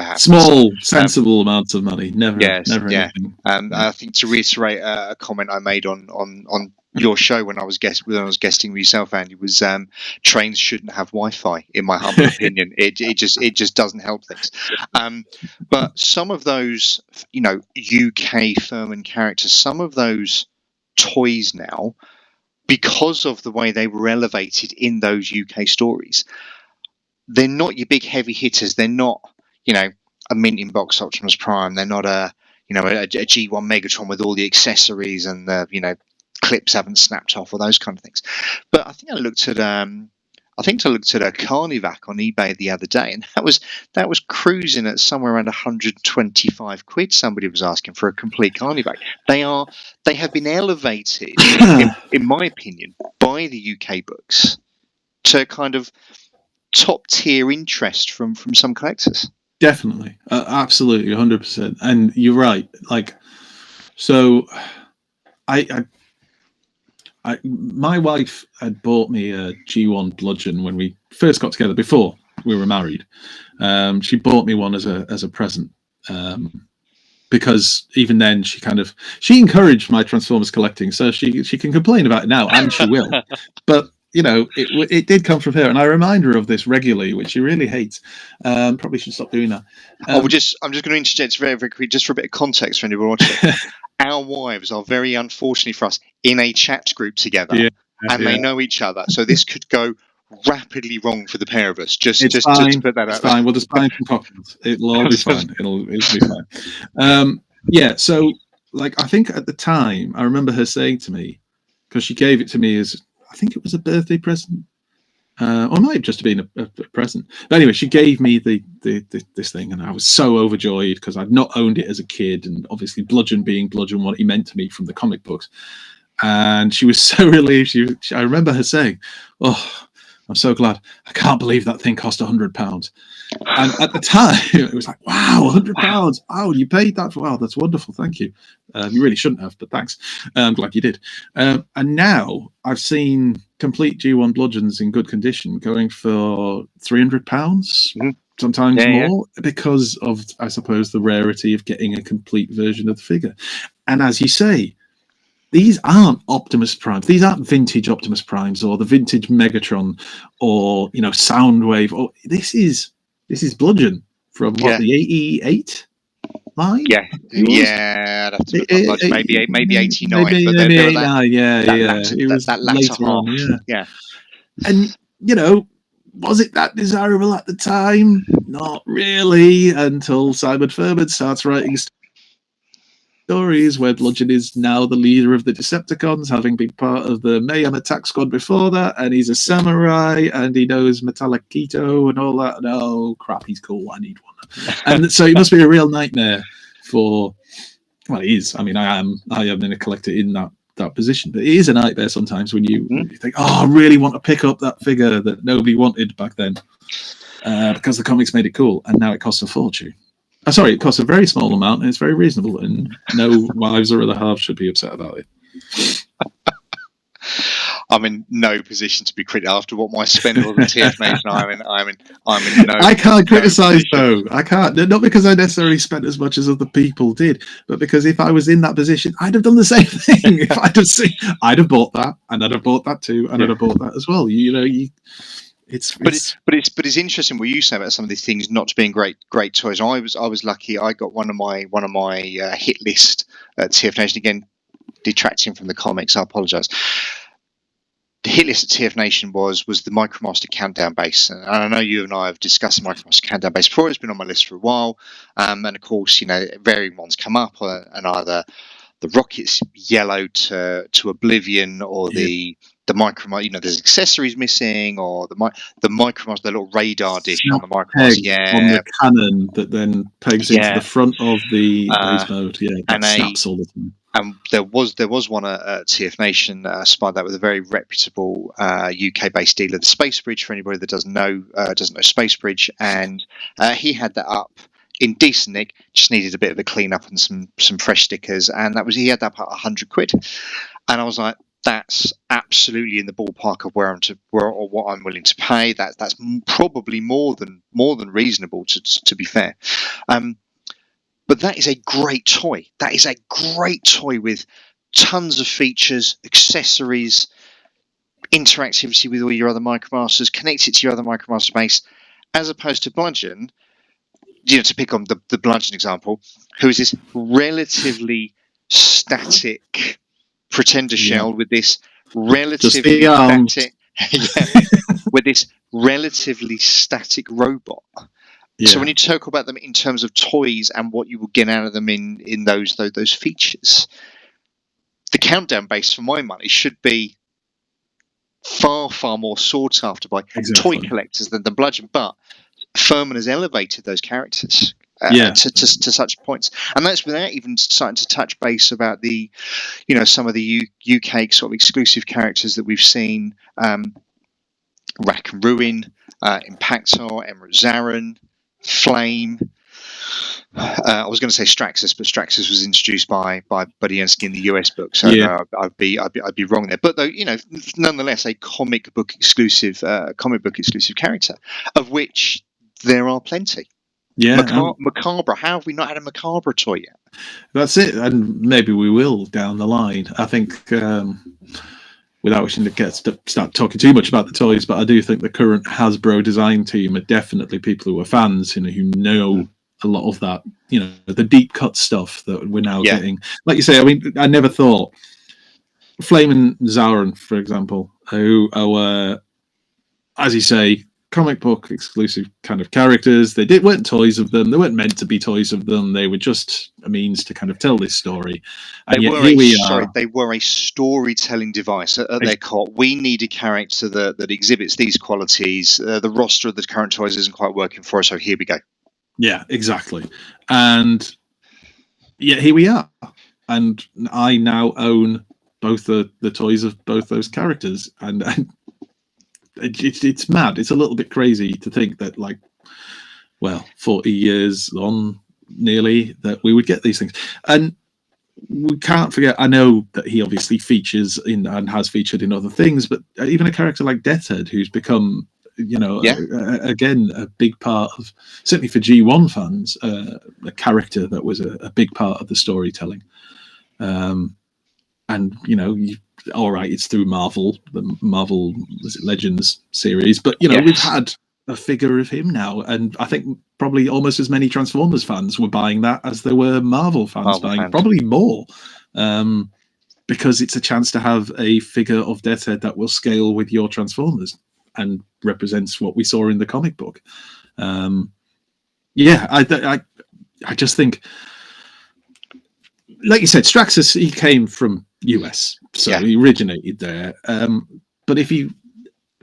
happens. Small, sensible amounts of money, never. I think, to reiterate a comment I made on your show when I was guesting with yourself, Andy, was trains shouldn't have Wi-Fi. In my humble opinion, it just doesn't help things. But some of those, you know, UK Furman characters, some of those toys now, because of the way they were elevated in those UK stories, they're not your big heavy hitters. They're not, you know, a mint in box Optimus Prime. They're not a G1 Megatron with all the accessories and the, you know, clips haven't snapped off, or those kind of things. But I think I looked at a Carnivac on eBay the other day, and that was cruising at somewhere around 125 quid. Somebody was asking for a complete Carnivac. They have been elevated, in my opinion, by the UK books to kind of top tier interest from some collectors. Definitely, absolutely, 100%. And you're right. Like, so my wife had bought me a G1 Bludgeon when we first got together, before we were married. She bought me one as a present, because even then she encouraged my Transformers collecting, so she can complain about it now, and she will. But you know, it did come from her, and I remind her of this regularly, which she really hates. Probably should stop doing that. I'm just going to interject very, very quickly, just for a bit of context for anyone watching. Our wives are, very unfortunately for us, in a chat group together, and they know each other, so this could go rapidly wrong for the pair of us. Just to put that out. It's fine. We'll just buy some cocktails. It'll all be fine. It'll be fine. So, like, I think at the time, I remember her saying to me, because she gave it to me as, I think it was a birthday present, or it might have just been a present. But anyway, she gave me this thing, and I was so overjoyed because I'd not owned it as a kid, and obviously Bludgeon being Bludgeon, what he meant to me from the comic books. And she was so relieved. I remember her saying, "Oh, I'm so glad. I can't believe that thing cost £100. And at the time, it was like, wow, £100. Oh, you paid that for, wow, that's wonderful. Thank you. You really shouldn't have, but thanks. I'm glad you did. And now I've seen complete G1 bludgeons in good condition going for £300, sometimes more, because of, I suppose, the rarity of getting a complete version of the figure. And as you say, these aren't Optimus Primes. These aren't vintage Optimus Primes or the vintage Megatron or, you know, Soundwave. Or this is bludgeon from what, the 88 line? Yeah, I'd have to look up maybe 89, maybe, but maybe there 89, it was that latter later half. on, Yeah. And, you know, was it that desirable at the time? Not really, until Simon Furman starts writing stories where Bludgeon is now the leader of the Decepticons, having been part of the Mayhem Attack Squad before that, and he's a samurai, and he knows Metallic Keto and all that. No, crap, he's cool. I need one. And so it must be a real nightmare for. Well, it is. I mean, I am in a collector in that position, but it is a nightmare sometimes when you think, oh, I really want to pick up that figure that nobody wanted back then, because the comics made it cool, and now it costs a fortune. Sorry, it costs a very small amount, and it's very reasonable, and no wives or other halves should be upset about it. I'm in no position to be critical after what my spend on the TF Nation. I'm in no. I can't criticise though. I can't, not because I necessarily spent as much as other people did, but because if I was in that position, I'd have done the same thing. If I'd have bought that, and I'd have bought that too, and I'd have bought that as well. But it's interesting what you say about some of these things not being great toys. I was lucky. I got one of my hit list at TF Nation, again detracting from the comics. I apologise. The hit list at TF Nation was the Micromaster Countdown base, and I know you and I have discussed the Micromaster Countdown base before. It's been on my list for a while, and of course, you know, varying ones come up, and either the rocket's yellow to oblivion, or the Micromaster, you know, there's accessories missing, or the Micromaster, the little radar dish on the Micromaster, on the cannon that then pegs into the front of the base mode, that snaps all the time. And there was one at TF Nation, spied that with a very reputable UK-based dealer, the Space Bridge. For anybody that doesn't know Space Bridge, and he had that up in decent nick, just needed a bit of a clean up and some fresh stickers, and he had that up at £100, and I was like, that's absolutely in the ballpark of what I'm willing to pay. That's probably more than reasonable, to be fair. But that is a great toy. That is a great toy with tons of features, accessories, interactivity with all your other Micromasters, connects it to your other Micromaster base, as opposed to Bludgeon. You know, to pick on the Bludgeon example, who is this relatively static pretender shell with this relatively static, with this relatively static robot. Yeah. So when you talk about them in terms of toys and what you will get out of them in those features, the Countdown base, for my money, should be far more sought after by toy collectors than the Bludgeon. But Furman has elevated those characters to such points, and that's without even starting to touch base about the, you know, some of the UK sort of exclusive characters that we've seen, Rack and Ruin, Impactor, Emerald Zarin, Flame. I was going to say Straxus, but Straxus was introduced by Buddy Ensky in the US book, so I'd be wrong there. But though, you know, nonetheless, a comic book exclusive character, of which there are plenty. Yeah, Macabre. How have we not had a Macabre toy yet? That's it, and maybe we will down the line. I think, without wishing to start talking too much about the toys, but I do think the current Hasbro design team are definitely people who are fans, you know, who know a lot of that, you know, the deep cut stuff that we're now getting. Like you say, I mean, I never thought Flame and Zauron, for example, who are, as you say, comic book exclusive kind of characters. They weren't toys of them. They weren't meant to be toys of them. They were just a means to kind of tell this story. And they were a storytelling device at their core. We need a character that exhibits these qualities. The roster of the current toys isn't quite working for us, so here we go. Yeah, exactly. And yeah, here we are. And I now own both the toys of both those characters, and it's mad. It's a little bit crazy to think that, like, well, 40 years on nearly, that we would get these things. And we can't forget, I know that he obviously features in and has featured in other things, but even a character like Deathhead, who's become, again, a big part of, certainly for G1 fans, a character that was a big part of the storytelling. And, all right, it's through Marvel, the Marvel Legends series, but, we've had a figure of him now, and I think probably almost as many Transformers fans were buying that as there were Marvel fans buying it, probably more, because it's a chance to have a figure of Deathhead that will scale with your Transformers and represents what we saw in the comic book. I just think, like you said, Straxus, he came from US, so he originated there. But if you,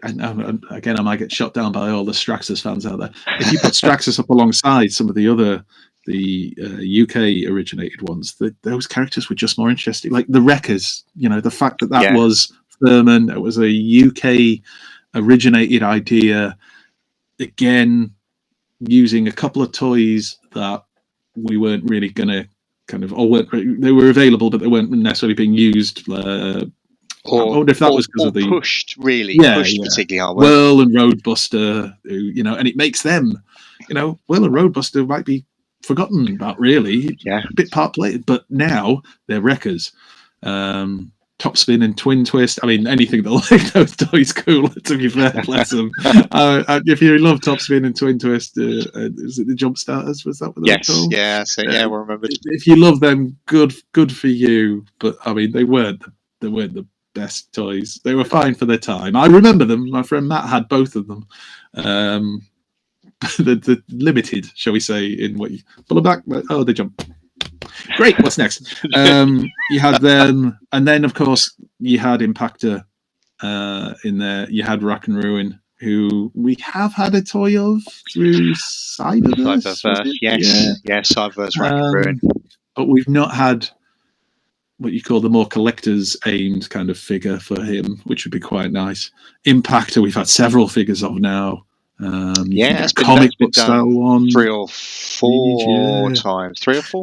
and again, I might get shot down by all the Straxus fans out there. If you put Straxus up alongside some of the other, UK originated ones, those characters were just more interesting. Like the Wreckers, the fact that was Thurman, it was a UK originated idea. Again, using a couple of toys that we weren't really going to they were available, but they weren't necessarily being used. I wonder if that was because of the pushed particularly hard. Whirl and Roadbuster, and it makes them, Whirl and Roadbuster might be forgotten about, really, a bit part played, but now they're Wreckers. Topspin and Twin Twist. I mean, anything that like those toys cool, to be fair, bless them. If you love Topspin and Twin Twist, is it the Jump Starters? Was that what they were called? Yeah, so I remember. If you love them, good for you. But I mean, they weren't the best toys. They were fine for their time. I remember them. My friend Matt had both of them. The limited, shall we say, in what you pull them back. Oh, they jump. Great. What's next? You had them, and then of course you had Impactor in there. You had Rack and Ruin, who we have had a toy of through Cyberverse. Yes, Cyberverse, Rack and Ruin. But we've not had what you call the more collectors aimed kind of figure for him, which would be quite nice. Impactor, we've had several figures of now. It's comic book style one, 3 or 4 times. 3 or 4.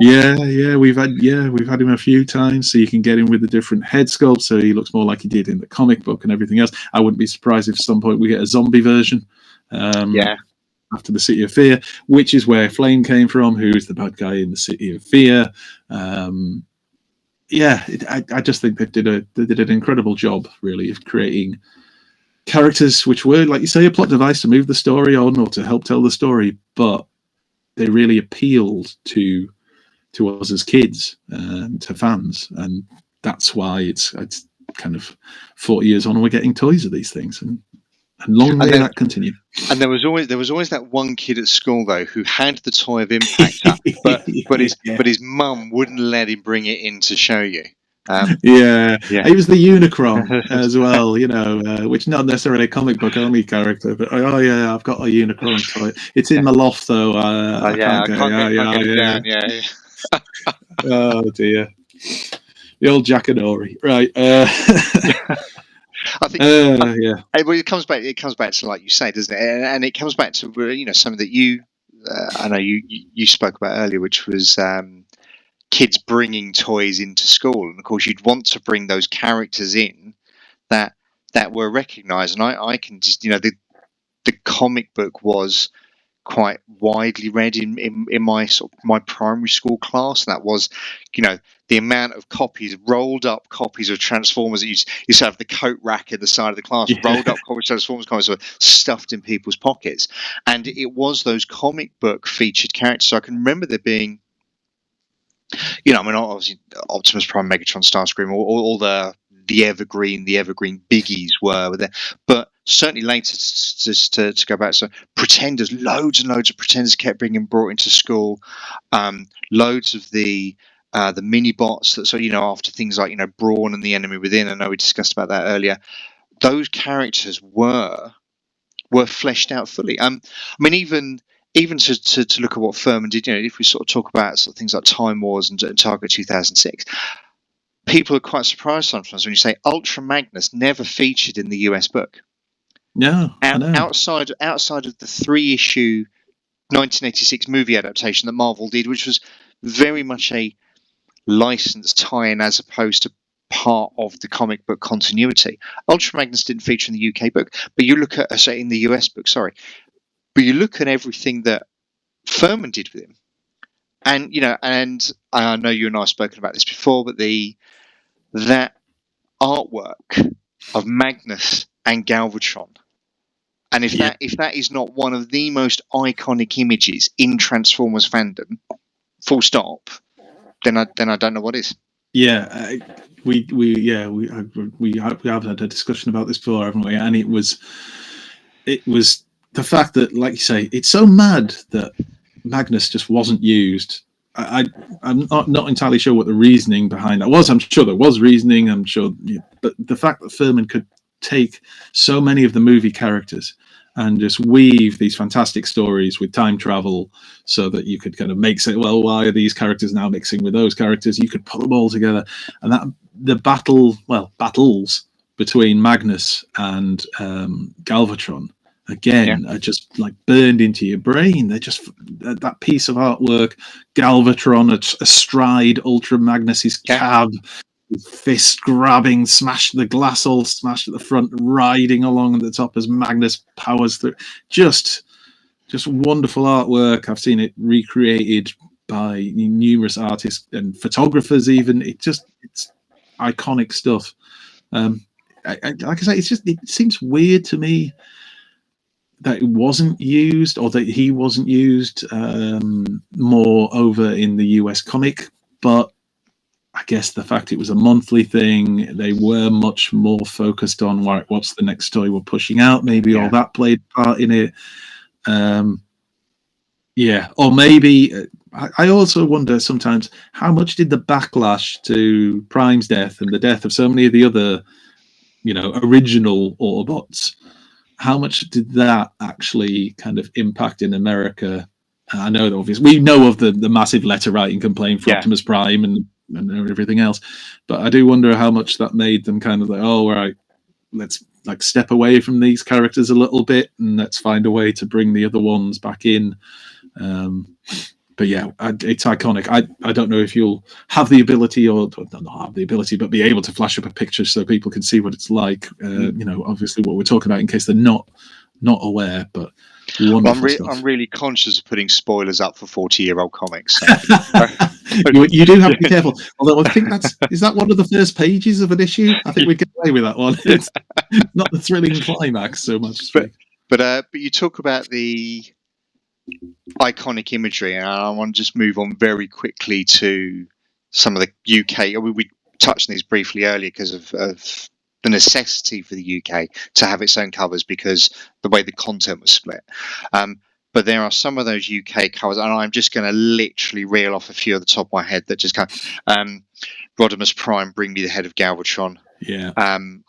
We've had him a few times, so you can get him with the different head sculpt, so he looks more like he did in the comic book and everything else. I wouldn't be surprised if at some point we get a zombie version. After the City of Fear, which is where Flame came from, who's the bad guy in the City of Fear. I just think they did an incredible job, really, of creating characters which were, like you say, a plot device to move the story on or to help tell the story, but they really appealed to us as kids and to fans, and that's why it's kind of 40 years on and we're getting toys of these things, and long may that continue. And there was always that one kid at school though who had the toy of Impactor, but his mum wouldn't let him bring it in to show you. He was the Unicron as well, which not necessarily a comic book only character, but I've got a Unicron toy. It's in my loft though. I can't get down. Oh dear, the old Jackanory, right? I think, it comes back. It comes back to, like you say, doesn't it? And it comes back to something that you, I know you spoke about earlier, which was kids bringing toys into school, and of course you'd want to bring those characters in that were recognised. And I can just, the comic book was quite widely read in my my primary school class, and that was, the amount of rolled up copies of Transformers that you used to have the coat rack at the side of the class, rolled up copies of Transformers comics were stuffed in people's pockets, and it was those comic book featured characters. So I can remember there being, obviously Optimus Prime, Megatron, Starscream, all the evergreen biggies were there, but certainly later, just to go back, so Pretenders, loads and loads of Pretenders kept being brought into school, loads of the mini bots that, after things like Brawn and the Enemy Within, I know we discussed about that earlier, those characters were fleshed out fully. Even to look at what Furman did, if we sort of talk about things like Time Wars and Target 2006, people are quite surprised sometimes when you say Ultra Magnus never featured in the US book. No, I know. outside of the 3-issue 1986 movie adaptation that Marvel did, which was very much a licensed tie-in as opposed to part of the comic book continuity. Ultra Magnus didn't feature in the UK book, but you look at in the US book, but you look at everything that Furman did with him, and and I know you and I have spoken about this before, but that artwork of Magnus and Galvatron, and if that is not one of the most iconic images in Transformers fandom, full stop, then I don't know what is. Yeah, we have had a discussion about this before, haven't we? And it was the fact that, like you say, it's so mad that Magnus just wasn't used. I'm not entirely sure what the reasoning behind that was. I'm sure there was reasoning. I'm sure, but the fact that Furman could take so many of the movie characters and just weave these fantastic stories with time travel, so that you could kind of say, well, why are these characters now mixing with those characters? You could put them all together, and that the battles between Magnus and Galvatron again are just like burned into your brain. They're just that piece of artwork, Galvatron astride Ultra Magnus's cab, fist grabbing, smash the glass all smashed at the front, riding along at the top as Magnus powers through. Just wonderful artwork. I've seen it recreated by numerous artists and photographers even. It's iconic stuff. Like I say, it seems weird to me that it wasn't used, or that he wasn't used more over in the US comic, but I guess the fact it was a monthly thing, they were much more focused on what's the next story we're pushing out. Maybe all that played a part in it. Or maybe I also wonder sometimes, how much did the backlash to Prime's death and the death of so many of the other, original Autobots, how much did that actually kind of impact in America? I know that obviously we know of the massive letter writing complaint for Optimus Prime and everything else, but I do wonder how much that made them kind of like, oh, all right, let's like step away from these characters a little bit and let's find a way to bring the other ones back in. But yeah, it's iconic. I don't know if you'll have the ability, or not have the ability, but be able to flash up a picture so people can see what it's like. Obviously what we're talking about in case they're not aware, but I'm really conscious of putting spoilers up for 40-year-old comics. So. you do have to be careful. Although I think is that one of the first pages of an issue? I think we get away with that one. It's not the thrilling climax so much. But you talk about the iconic imagery, and I want to just move on very quickly to some of the UK. We touched on these briefly earlier because of the necessity for the UK to have its own covers because the way the content was split. But there are some of those UK covers, and I'm just going to literally reel off a few at the top of my head that just kind of Rodimus Prime, Bring Me the Head of Galvatron. Yeah. I'm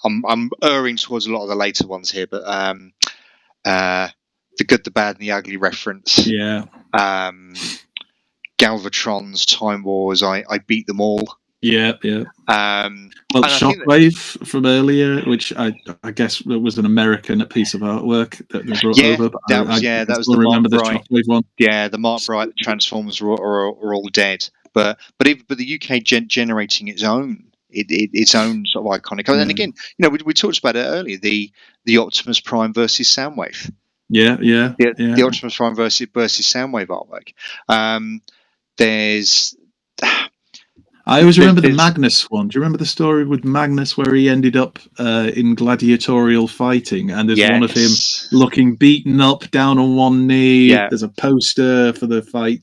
erring towards a lot of the later ones here, but the Good, the Bad, and the Ugly reference. Yeah. Galvatron's Time Wars, I Beat Them All. Yeah. Shockwave from earlier, which I guess was an American piece of artwork that they brought over. But that was the Mark Bright one. Yeah, the Mark Bright, the Transformers are all dead. But the UK generating its own sort of iconic. And again, we talked about it earlier. The Optimus Prime versus Soundwave. The Optimus Prime versus Soundwave artwork. There's. I always remember the Magnus one. Do you remember the story with Magnus where he ended up in gladiatorial fighting, and there's one of him looking beaten up, down on one knee. Yeah. There's a poster for the fight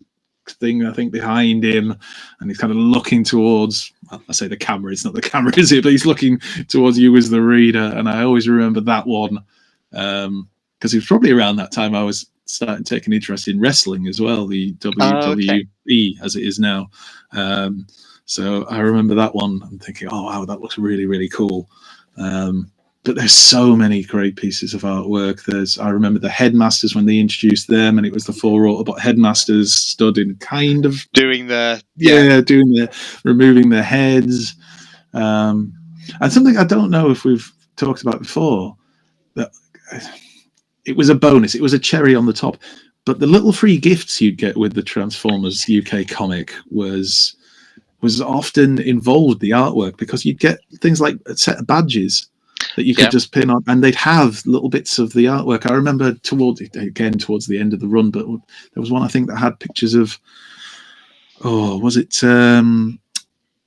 thing, I think, behind him, and he's kind of looking towards, well, I say the camera, it's not the camera, is it? But he's looking towards you as the reader, and I always remember that one because it was probably around that time I was starting taking interest in wrestling as well, the WWE as it is now. So I remember that one. I'm thinking, oh wow, that looks really, really cool. But there's so many great pieces of artwork. I remember the Headmasters when they introduced them, and it was the 4 Autobot Headmasters stood in kind of removing their heads. And something I don't know if we've talked about before, that it was a bonus. It was a cherry on the top. But the little free gifts you'd get with the Transformers UK comic was often involved the artwork, because you'd get things like a set of badges that you could just pin on, and they'd have little bits of the artwork. I remember towards the end of the run, but there was one I think that had pictures of, was it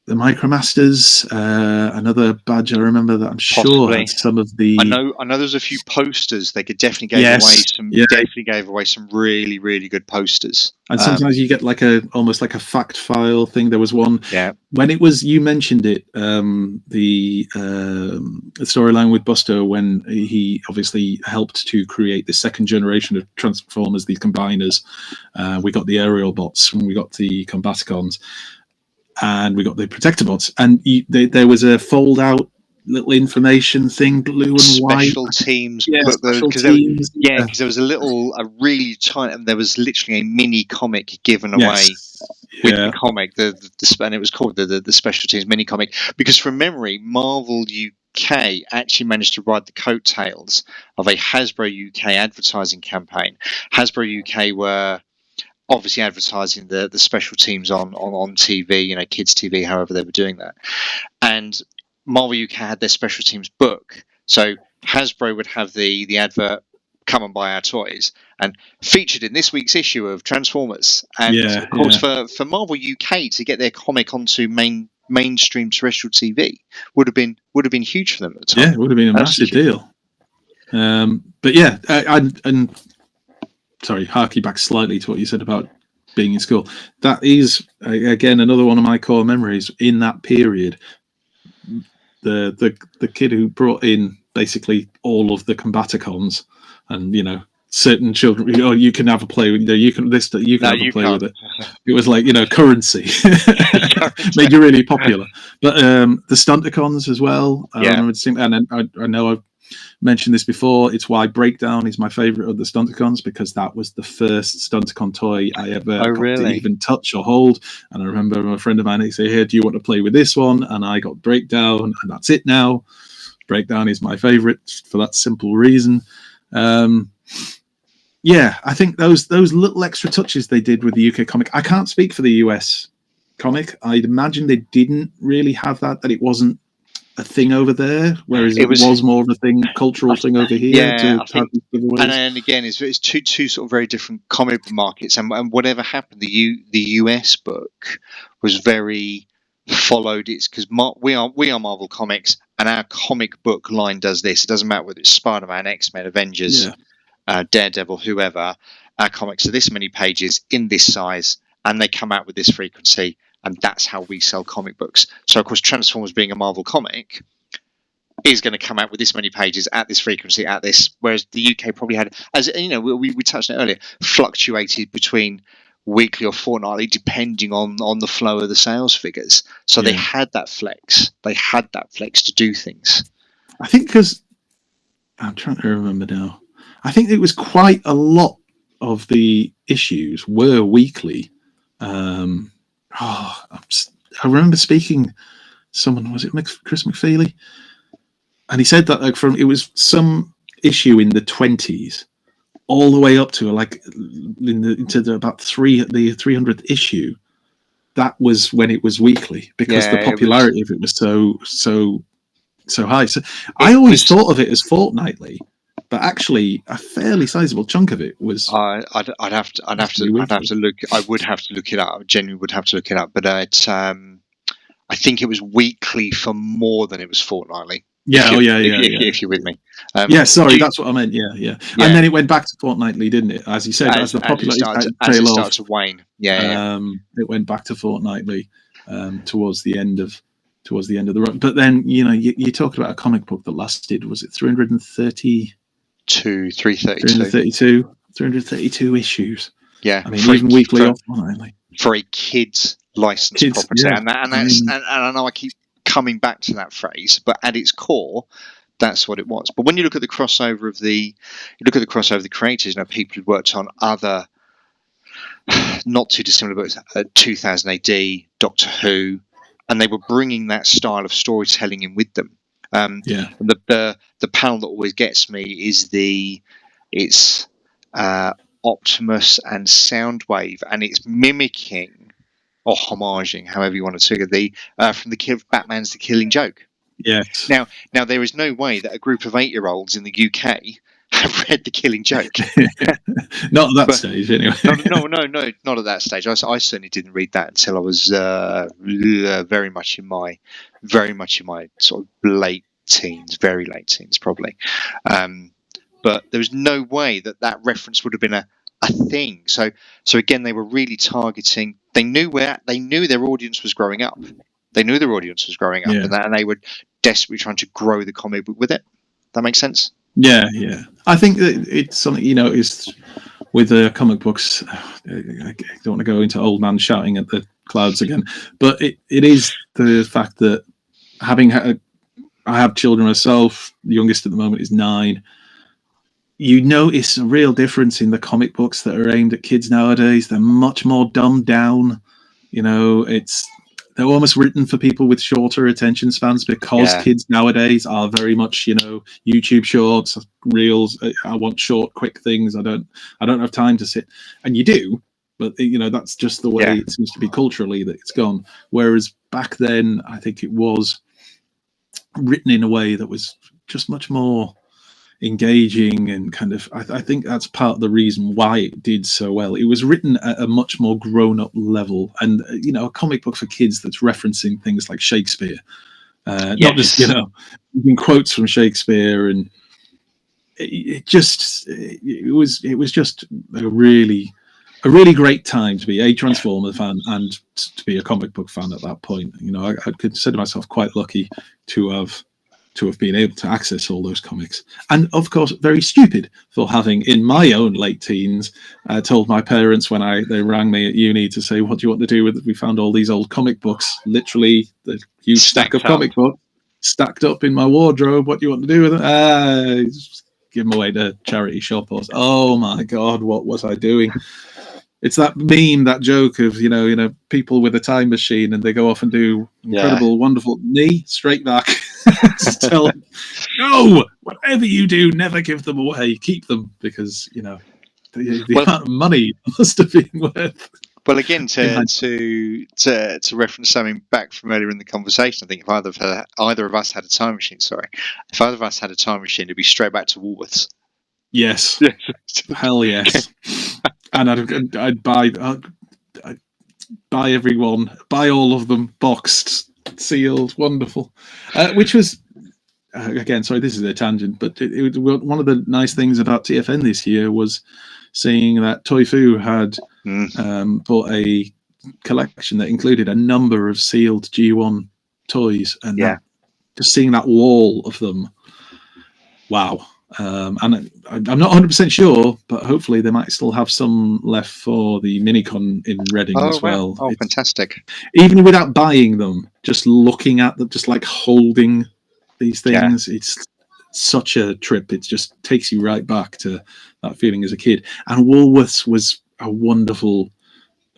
the Micromasters? Another badge I remember that I'm sure had some of the. I know. There's a few posters. They could definitely gave away some really, really good posters. And sometimes you get like almost like a fact file thing. There was one when it was, you mentioned it, the storyline with Buster, when he obviously helped to create the second generation of Transformers, these combiners. We got the aerial bots, and we got the Combaticons, and we got the Protectobots, and there was a fold-out little information thing, blue and white. Special teams. Because there was a really tiny, there was literally a mini comic given away with the comic, and it was called the Special Teams mini comic. Because from memory, Marvel UK actually managed to ride the coattails of a Hasbro UK advertising campaign. Hasbro UK were obviously advertising the Special Teams on TV, kids TV, however they were doing that. And Marvel UK had their Special Teams book. So Hasbro would have the advert, come and buy our toys, and featured in this week's issue of Transformers. And of course, for Marvel UK to get their comic onto mainstream terrestrial TV would have been huge for them at the time. Yeah, it would have been a massive deal. But and sorry, harking back slightly to what you said about being in school. That is, again, another one of my core memories in that period. The kid who brought in basically all of the Combaticons, and certain children, you can have a play with you can have a play with it. It was like currency. Made you really popular. But the Stunticons as well. I remember seeing, and I know I've mentioned this before. It's why Breakdown is my favorite of the Stunticons, because that was the first Stunticon toy I ever got to even touch or hold. And I remember a friend of mine, he said, "Here, do you want to play with this one?" And I got Breakdown, and that's it now. Breakdown is my favorite for that simple reason. I think those little extra touches they did with the UK comic. I can't speak for the US comic. I'd imagine they didn't really have that it wasn't a thing over there, whereas it was more of a cultural thing over here. And again, it's two sort of very different comic book markets, and whatever happened, the US book was very followed. It's because we are Marvel Comics, and our comic book line does this. It doesn't matter whether it's Spider-Man, X-Men, Avengers, Daredevil, whoever. Our comics are this many pages in this size, and they come out with this frequency. And that's how we sell comic books. So, of course, Transformers being a Marvel comic is going to come out with this many pages at this frequency, at this. Whereas the UK probably had, as we touched on it earlier, fluctuated between weekly or fortnightly, depending on the flow of the sales figures. So they had that flex. They had that flex to do things. I think because I'm trying to remember now. I think it was quite a lot of the issues were weekly. I remember speaking to someone, was it Chris McFeely? And he said that it was some issue in the 20s all the way up to about the 300th issue. That was when it was weekly, because the popularity of it was so high. So I always thought of it as fortnightly, but actually a fairly sizable chunk of it was. I'd have to look. I would have to look it up. I genuinely would have to look it up. But I think it was weekly for more than it was fortnightly. If you're with me. That's what I meant. Yeah. And then it went back to fortnightly, didn't it? As you said, as the popularity started to wane. It went back to fortnightly towards the end of the run. But then you talked about a comic book that lasted. Was it 332 issues? Yeah, I mean, even weekly or fortnightly for a kids licensed property, and I know I keep coming back to that phrase, but at its core, that's what it was. But when you look at the crossover of the creators, people who worked on other not too dissimilar books, 2000 AD, Doctor Who, and they were bringing that style of storytelling in with them. The panel that always gets me is it's Optimus and Soundwave, and it's mimicking or homaging, however you want to figure from Batman's The Killing Joke. Yes. Now there is no way that a group of 8-year-olds in the UK have read The Killing Joke. Not at that stage, anyway. No, not at that stage. I certainly didn't read that until I was very much in my sort of late teens, very late teens, probably. But there was no way that reference would have been a thing. So again, they were really targeting. They knew their audience was growing up. They knew their audience was growing up, and they were desperately trying to grow the comic book with it. That makes sense? Yeah. I think that it's something, is with the comic books. I don't want to go into old man shouting at the clouds again, but it is the fact that I have children myself. The youngest at the moment is 9. You notice a real difference in the comic books that are aimed at kids nowadays. They're much more dumbed down. They're almost written for people with shorter attention spans because kids nowadays are very much, YouTube shorts, reels. I want short, quick things. I don't have time to sit. And you do, but that's just the way it seems to be culturally that it's gone. Whereas back then, I think it was written in a way that was just much more engaging and kind of, I think that's part of the reason why it did so well. It was written at a much more grown-up level, and a comic book for kids that's referencing things like Shakespeare, not just using quotes from Shakespeare, and it was just a really great time to be a Transformer fan and to be a comic book fan at that point. I consider myself quite lucky to have been able to access all those comics, and of course very stupid for having, in my own late teens, told my parents when they rang me at uni to say, what do you want to do with it? We found all these old comic books, literally the huge stack of comic books stacked up in my wardrobe. What do you want to do with it? Just give them away to charity shop. Oh my god, what was I doing? It's that meme, that joke of people with a time machine and they go off and do incredible, wonderful, knee straight back. Just tell them, no, whatever you do, never give them away. Keep them, because the amount of money must have been worth. Well, again, to reference something back from earlier in the conversation, I think if either of us had a time machine, it'd be straight back to Woolworths. Yes, hell yes. And I'd buy everyone, buy all of them, boxed, sealed, wonderful. Which was, again, sorry, this is a tangent, but it one of the nice things about TFN this year was seeing that Toy Fu had bought a collection that included a number of sealed G1 toys, and just seeing that wall of them, wow. And I'm not 100% sure, but hopefully they might still have some left for the Minicon in Reading as well. Oh, fantastic. Even without buying them, just looking at them, just like holding these things, it's such a trip. It just takes you right back to that feeling as a kid. And Woolworths was a wonderful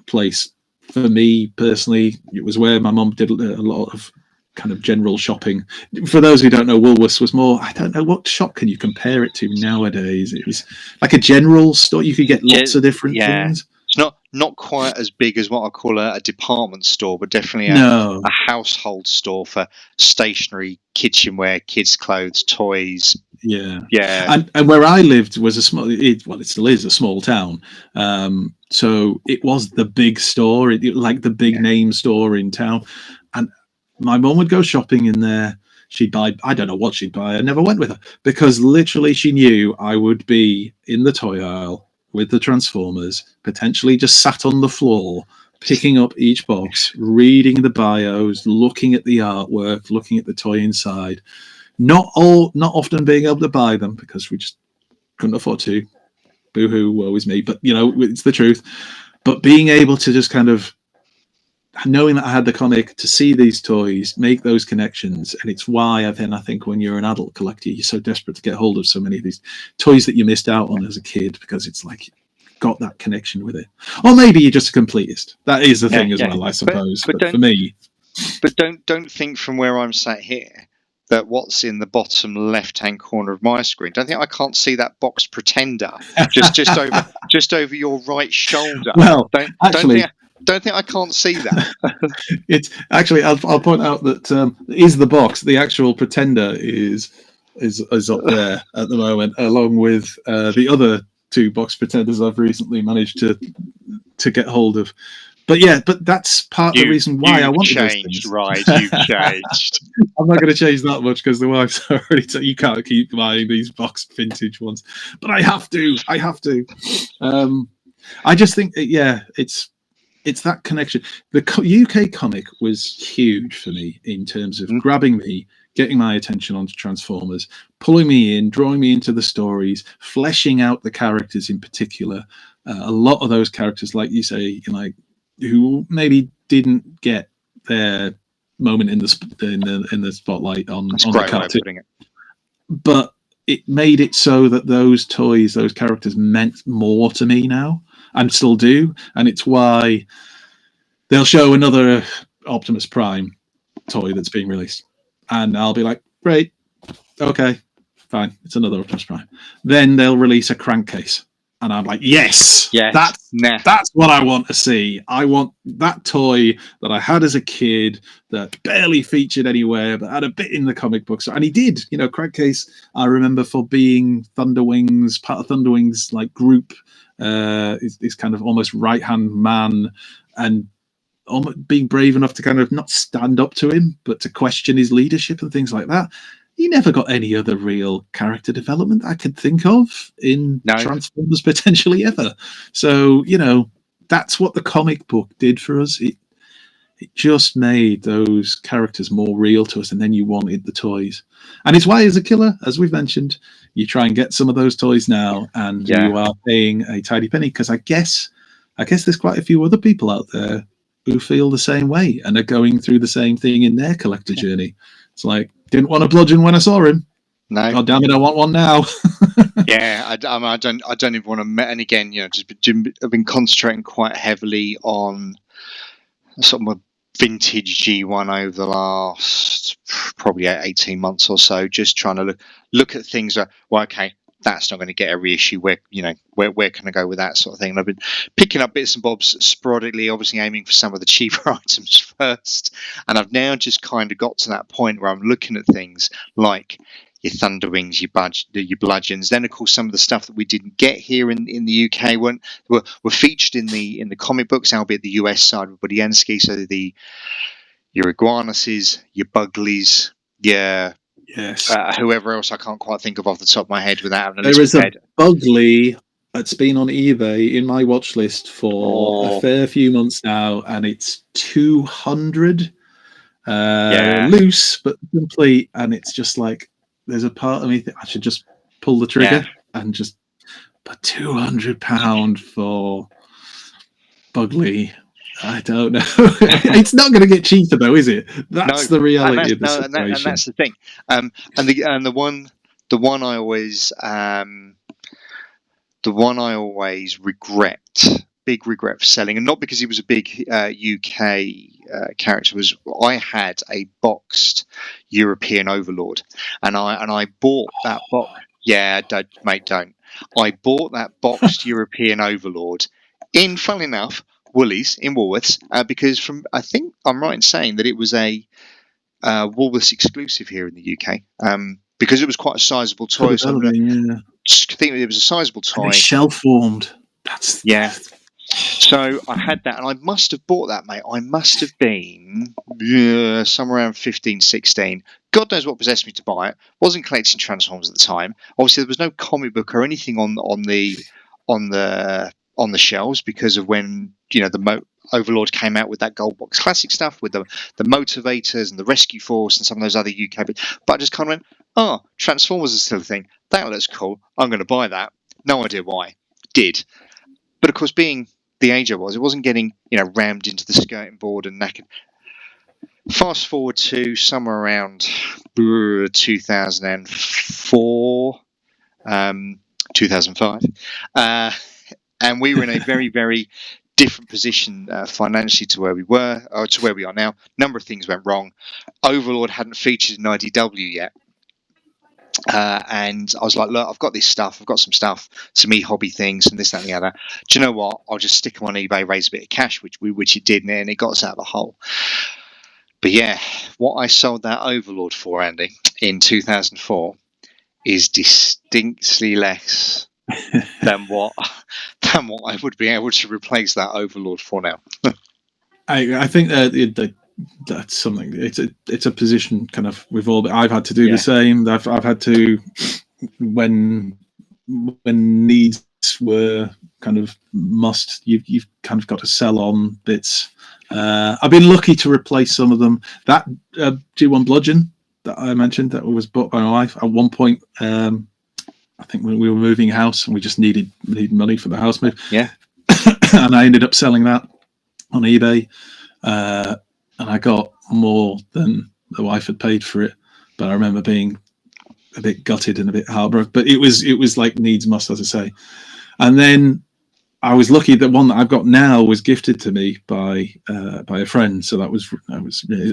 place for me personally. It was where my mum did a lot of kind of general shopping. For those who don't know, Woolworths was more, I don't know, what shop can you compare it to nowadays? It was like a general store. You could get lots of different things. It's not quite as big as what I call a department store, but definitely a household store for stationery, kitchenware, kids' clothes, toys. Yeah. And where I lived was it still is a small town. So it was the big store, like the big name store in town. And my mum would go shopping in there. She'd buy, I don't know what she'd buy. I never went with her because literally she knew I would be in the toy aisle with the Transformers, potentially just sat on the floor, picking up each box, reading the bios, looking at the artwork, looking at the toy inside. Not often being able to buy them because we just couldn't afford to. Boo-hoo, woe is me. But, it's the truth. But being able to just kind of, knowing that I had the comic, to see these toys, make those connections, and it's why I think when you're an adult collector, you're so desperate to get hold of so many of these toys that you missed out on as a kid, because it's like got that connection with it. Or maybe you're just a completist. That is the thing as well, I suppose. But for me, but don't think from where I'm sat here that what's in the bottom left-hand corner of my screen. Don't think I can't see that boxed Pretender just over your right shoulder. Well, actually, don't think I can't see that. It's actually, I'll point out that is the box. The actual Pretender is up there at the moment, along with the other 2 box Pretenders I've recently managed to get hold of. But yeah, that's part of the reason why I wanted those things. Right, you've changed. I'm not going to change that much because the wife's already said you can't keep buying these boxed vintage ones. But I have to. I just think, it's that connection. The UK comic was huge for me in terms of grabbing me, getting my attention onto Transformers, pulling me in, drawing me into the stories, fleshing out the characters in particular. A lot of those characters, like you say, who maybe didn't get their moment in the spotlight on the cartoon, but it made it so that those characters meant more to me now, and still do, and it's why they'll show another Optimus Prime toy that's being released, and I'll be like, great, okay, fine, it's another Optimus Prime. Then they'll release a crankcase, and I'm like, yes, that's what I want to see. I want that toy that I had as a kid that barely featured anywhere, but had a bit in the comic books. And he did, Crankcase, I remember, for being Thunderwings, part of Thunderwings group, is kind of almost right-hand man, and being brave enough to kind of not stand up to him, but to question his leadership and things like that. He never got any other real character development I could think of in Transformers potentially ever. So, that's what the comic book did for us. It just made those characters more real to us, and then you wanted the toys. And it's why, as a killer, as we've mentioned, you try and get some of those toys now, and you are paying a tidy penny, because I guess there's quite a few other people out there who feel the same way and are going through the same thing in their collector journey. It's like, didn't want a bludgeon when I saw him. No. God damn it, I want one now. I don't even want to. And again, I've been concentrating quite heavily on sort of my vintage G1 over the last probably 18 months or so, just trying to look at things that, well, okay, that's not going to get a reissue. Where can I go with that sort of thing? And I've been picking up bits and bobs sporadically, obviously aiming for some of the cheaper items first. And I've now just kind of got to that point where I'm looking at things like your Thunderwings, your Bludgeons. Then, of course, some of the stuff that we didn't get here in the UK were featured in the comic books, albeit the US side with Budiansky. So your Iguanuses, your Buglies, your whoever else I can't quite think of off the top of my head without having a list. There is a Bugly that's been on eBay in my watch list for a fair few months now, and it's 200 loose but complete, and it's just like, there's a part of me that I should just pull the trigger and just put £200 for Bugly. I don't know. It's not going to get cheaper, though, is it? That's the reality of the situation. And that's the thing. And the one I always regret, big regret for selling, and not because he was a big UK character, was I had a boxed European Overlord, and I bought that box. Yeah, don't. I bought that boxed European Overlord in, funnily enough, Woolies in Woolworths, because I think I'm right in saying that it was a Woolworths exclusive here in the UK, because it was quite a sizable toy. So I think it was a sizable toy. Shell formed. So I had that, and I must have bought that, mate. I must have been somewhere around 15, 16. God knows what possessed me to buy it. Wasn't collecting Transformers at the time. Obviously, there was no comic book or anything on the shelves because of when the Overlord came out with that gold box classic stuff with the motivators and the rescue force and some of those other UK bits. But I just kind of went, Transformers is still a thing. That looks cool. I'm going to buy that. No idea why. Did. But of course, being the age I was, it wasn't getting rammed into the skirting board and knackered. Fast forward to somewhere around 2004, 2005. And we were in a very, very different position financially to where we were, or to where we are now. Number of things went wrong. Overlord hadn't featured in IDW yet. And I was like, look, I've got this stuff. I've got some stuff, some hobby things, and this, that, and the other. Do you know what? I'll just stick them on eBay, raise a bit of cash, which it did, and it got us out of the hole. But yeah, what I sold that Overlord for, Andy, in 2004 is distinctly less than what I would be able to replace that Overlord for now. I think that's something. It's a position kind of we've all. I've had to do the same. I've had to when needs were kind of must. You've kind of got to sell on bits. I've been lucky to replace some of them. That G1 bludgeon that I mentioned that was bought by my wife at one point. I think when we were moving house and we just needed money for the house move. Yeah, and I ended up selling that on eBay. And I got more than the wife had paid for it, but I remember being a bit gutted and a bit heartbroken. But it was like needs must, as I say. And then I was lucky that one that I've got now was gifted to me by a friend. So that was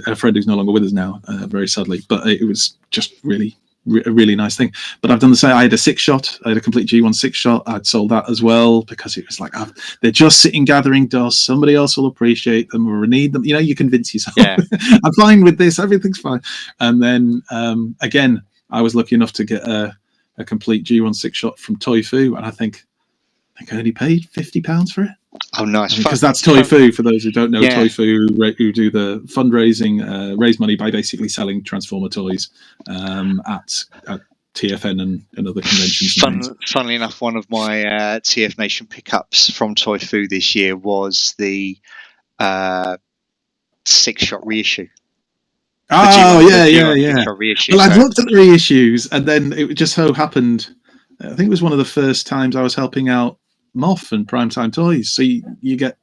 a friend who's no longer with us now, very sadly. But it was just a really nice thing. But I've done the same. I had a 6-shot. I had a complete G1 6-shot. I'd sold that as well because it was like, they're just sitting gathering dust. Somebody else will appreciate them or need them. You convince yourself. Yeah. I'm fine with this. Everything's fine. And then again, I was lucky enough to get a complete G1 6-shot from Toyfu, and I think I only paid £50 for it. Oh, nice! Because that's Toyfu. For those who don't know, Toyfu, who do the fundraising, raise money by basically selling Transformer toys at TFN and other conventions. Funnily enough, one of my TF Nation pickups from Toyfu this year was the 6-shot reissue. Oh yeah. Reissue, well, I've looked at the reissues, and then it just so happened. I think it was one of the first times I was helping out Moth and Primetime Toys. So you get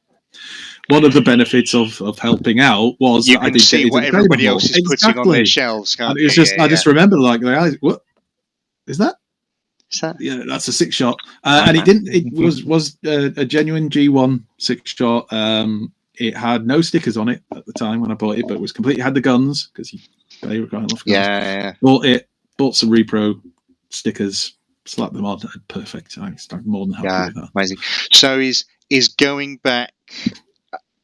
one of the benefits of helping out was you that can I did see what everybody else is putting on their shelves. And it was I just remember like the eyes. What is that? Is that? Yeah, that's a 6-shot, and it was a genuine G1 6-shot. It had no stickers on it at the time when I bought it, but it was complete. It had the guns because they were quite enough guns. Yeah. Bought some repro stickers, slapped them on. Perfect. I'm more than happy with that. Amazing. So is going back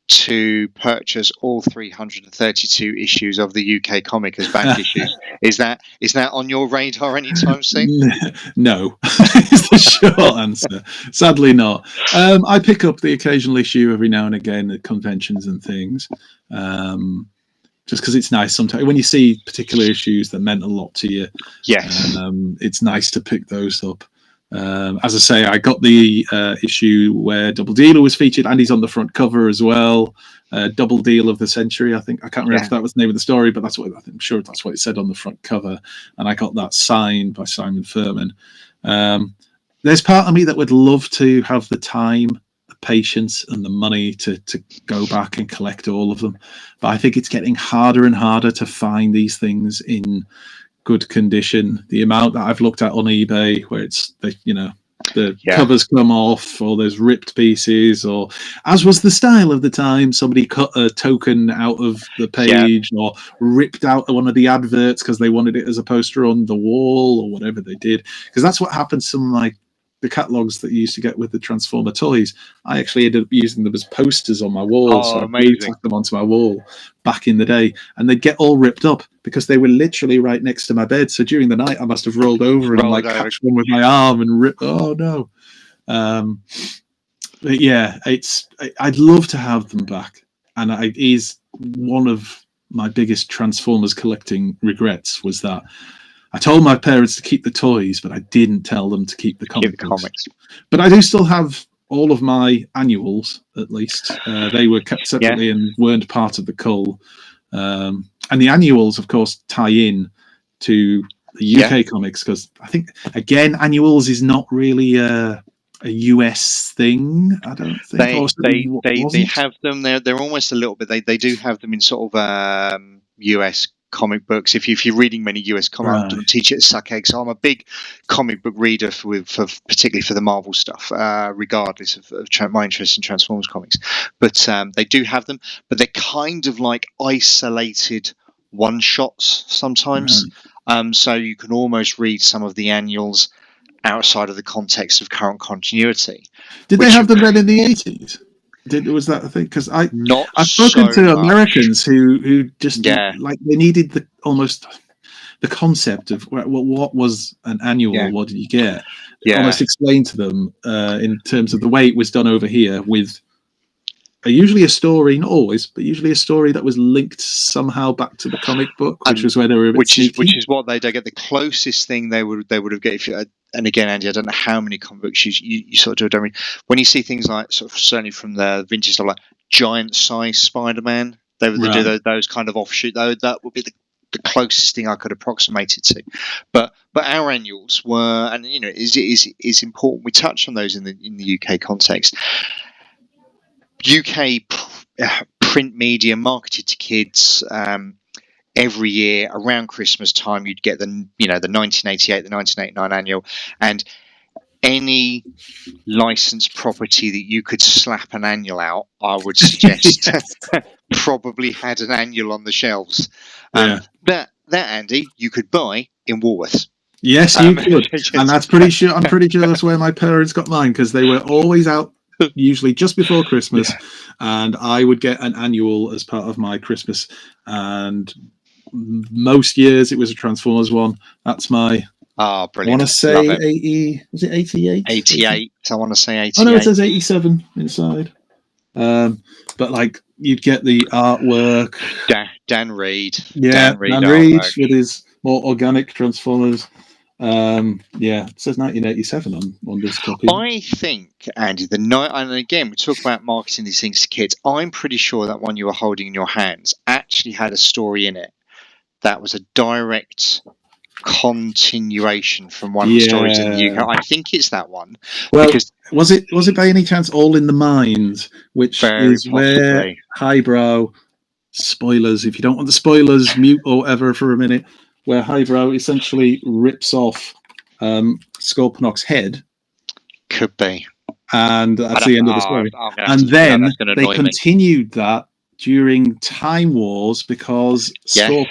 to purchase all 332 issues of the UK comic as back issues, is that on your radar anytime soon? No, is the short answer. Sadly not. I pick up the occasional issue every now and again at conventions and things, just because it's nice sometimes when you see particular issues that meant a lot to you. Yes. It's nice to pick those up. As I say, I got the issue where Double Dealer was featured, and he's on the front cover as well. Double Deal of the Century, I think. I can't remember if that was the name of the story, but I'm sure that's what it said on the front cover. And I got that signed by Simon Furman. There's part of me that would love to have the time, the patience, and the money to go back and collect all of them. But I think it's getting harder and harder to find these things in good condition. The amount that I've looked at on eBay where it's the covers come off, or there's ripped pieces, or as was the style of the time, somebody cut a token out of the page or ripped out one of the adverts because they wanted it as a poster on the wall or whatever they did, because that's what happened to some of the catalogs that you used to get with the Transformer toys. I actually ended up using them as posters on my wall. So I tacked them onto my wall back in the day, and they'd get all ripped up because they were literally right next to my bed. So during the night, I must have rolled over and catch one with my arm and rip. Oh no! But yeah, I'd love to have them back, and it is one of my biggest Transformers collecting regrets was that I told my parents to keep the toys, but I didn't tell them to keep the comics. But I do still have all of my annuals, at least. They were kept separately and weren't part of the cull. And the annuals, of course, tie in to the UK comics, because I think, again, annuals is not really a US thing, I don't think. They have them. They're almost a little bit. They do have them in sort of US comic books. If you're reading many US comics, I don't teach it to suck eggs. So I'm a big comic book reader for particularly for the Marvel stuff, regardless of my interest in Transformers comics. But they do have them, but they're kind of like isolated one-shots sometimes. So you can almost read some of the annuals outside of the context of current continuity. Did they have them read in the 80s? Was that a thing? Because I've spoken to Americans who just like they needed almost the concept of what was an annual, what did you get? Almost explain to them in terms of the way it was done over here with usually a story, not always, but usually a story that was linked somehow back to the comic book, which was where they were a bit which is what they get. The closest thing they would have get if you. And again, Andy, I don't know how many comic books you sort of do. I mean, when you see things like sort of certainly from the vintage stuff like giant size Spider-Man, they do those kind of offshoot. Though that would be the closest thing I could approximate it to. But our annuals were, and you know, is important. We touch on those in the UK context. UK print media marketed to kids every year around Christmas time. You'd get the 1988, the 1989 annual, and any licensed property that you could slap an annual out, I would suggest probably had an annual on the shelves. That Andy, you could buy in Woolworths. Yes, you could, and I'm pretty sure that's where my parents got mine, because they were always out. Usually just before Christmas, and I would get an annual as part of my Christmas, and most years it was a Transformers one. That's my brilliant. I want to say 80. Was it 88? 88. I want to say 88. Oh no, it says 87 inside. But like you'd get the artwork. Dan Reed. Dan Reed with his more organic Transformers. It says 1987 on this copy. I think, Andy, and again, we talk about marketing these things to kids. I'm pretty sure that one you were holding in your hands actually had a story in it that was a direct continuation from one of the stories in the UK. I think it's that one. Well, was it by any chance All in the Mind, which is where Highbrow, spoilers, if you don't want the spoilers, mute or whatever for a minute, where Highbrow essentially rips off Scorponok's head. Could be. And that's the end of the story. And then they continued that during Time Wars because not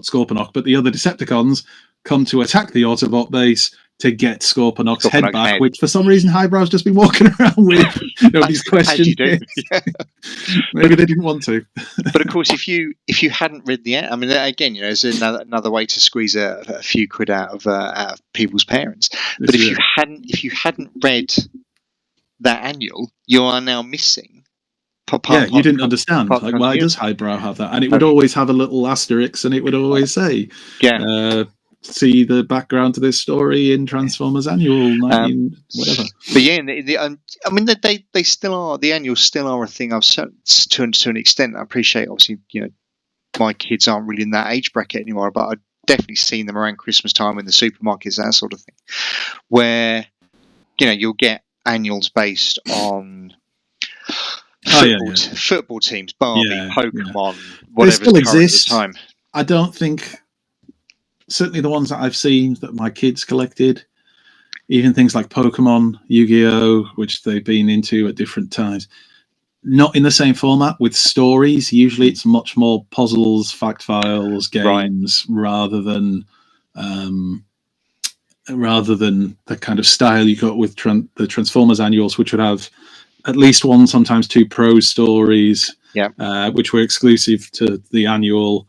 Scorponok, but the other Decepticons come to attack the Autobot base to get Scorponok's head back, which for some reason Highbrow's just been walking around with. Nobody's questioned it. Maybe they didn't want to. But of course, if you hadn't read I mean, again, there's another way to squeeze a few quid out of people's parents. But if you hadn't read that annual, you are now missing. You didn't understand. Like, why does Highbrow have that? And it would always have a little asterisk, and it would always say, see the background to this story in Transformers Annual, whatever. But I mean, they still are. The annuals still are a thing. I've to an extent. I appreciate. Obviously, my kids aren't really in that age bracket anymore, but I've definitely seen them around Christmas time in the supermarkets, that sort of thing, where you'll get annuals based on football teams, Barbie, Pokemon, whatever. They still exist. At the time. I don't think. Certainly the ones that I've seen that my kids collected, even things like Pokemon, Yu-Gi-Oh, which they've been into at different times, not in the same format with stories. Usually it's much more puzzles, fact files, games, rather than the kind of style you got with the Transformers annuals, which would have at least one, sometimes two prose stories, which were exclusive to the annual.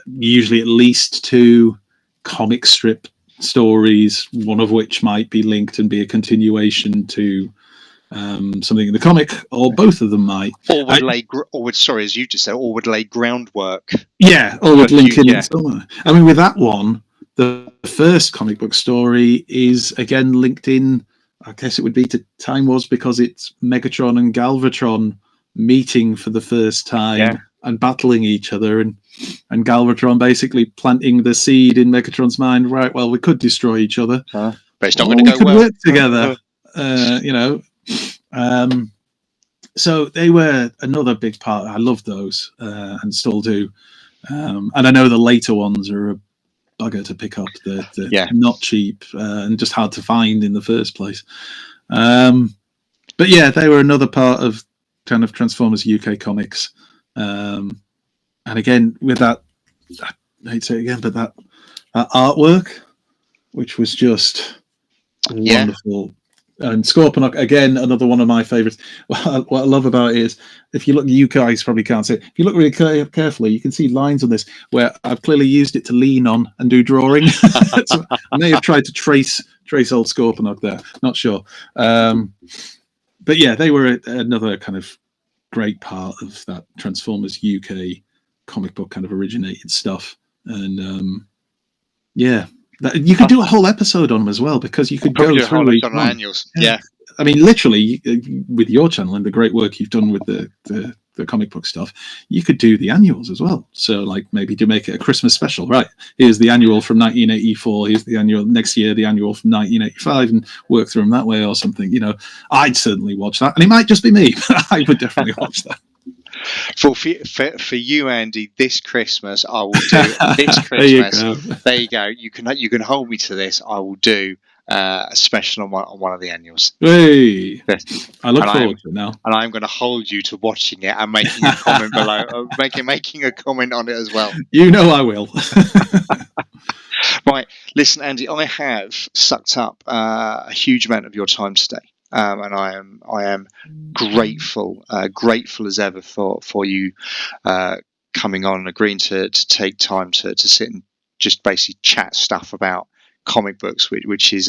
Usually at least two comic strip stories, one of which might be linked and be a continuation to something in the comic, or both of them might. Or would lay groundwork. Yeah, or would link in somewhere. I mean, with that one, the first comic book story is again linked in, I guess it would be to Time Wars, because it's Megatron and Galvatron meeting for the first time and battling each other, and Galvatron basically planting the seed in Megatron's mind. Right, well, we could destroy each other, but it's not going to go well. Work together, so they were another big part. I loved those and still do. And I know the later ones are a bugger to pick up. They're not cheap and just hard to find in the first place. But yeah, they were another part of kind of Transformers UK comics. And again, with that, I hate to say it again, but that artwork, which was just wonderful. And Scorponok, again, another one of my favourites. What I love about it is, if you look, you guys probably can't see it. If you look really carefully, you can see lines on this where I've clearly used it to lean on and do drawing. So I may have tried to trace old Scorponok there. Not sure. But yeah, they were another kind of great part of that Transformers UK comic book kind of originated stuff. And yeah. You could do a whole episode on them as well, because you could go through each one. Annuals. Yeah. I mean, literally, with your channel and the great work you've done with the comic book stuff, you could do the annuals as well. So, like, maybe to make it a Christmas special, right? Here's the annual from 1984. Here's the annual next year, the annual from 1985, and work through them that way or something. You know, I'd certainly watch that, and it might just be me, but I would definitely watch that. For you, Andy, this Christmas I will do. This Christmas, there you go. You can hold me to this. I will do a special on one of the annuals. Hey, I look forward to it now. And I'm going to hold you to watching it and making a comment below, making a comment on it as well. You know I will. Right, listen, Andy, I have sucked up a huge amount of your time today. And I am grateful as ever for you coming on and agreeing to take time to sit and just basically chat stuff about comic books, which is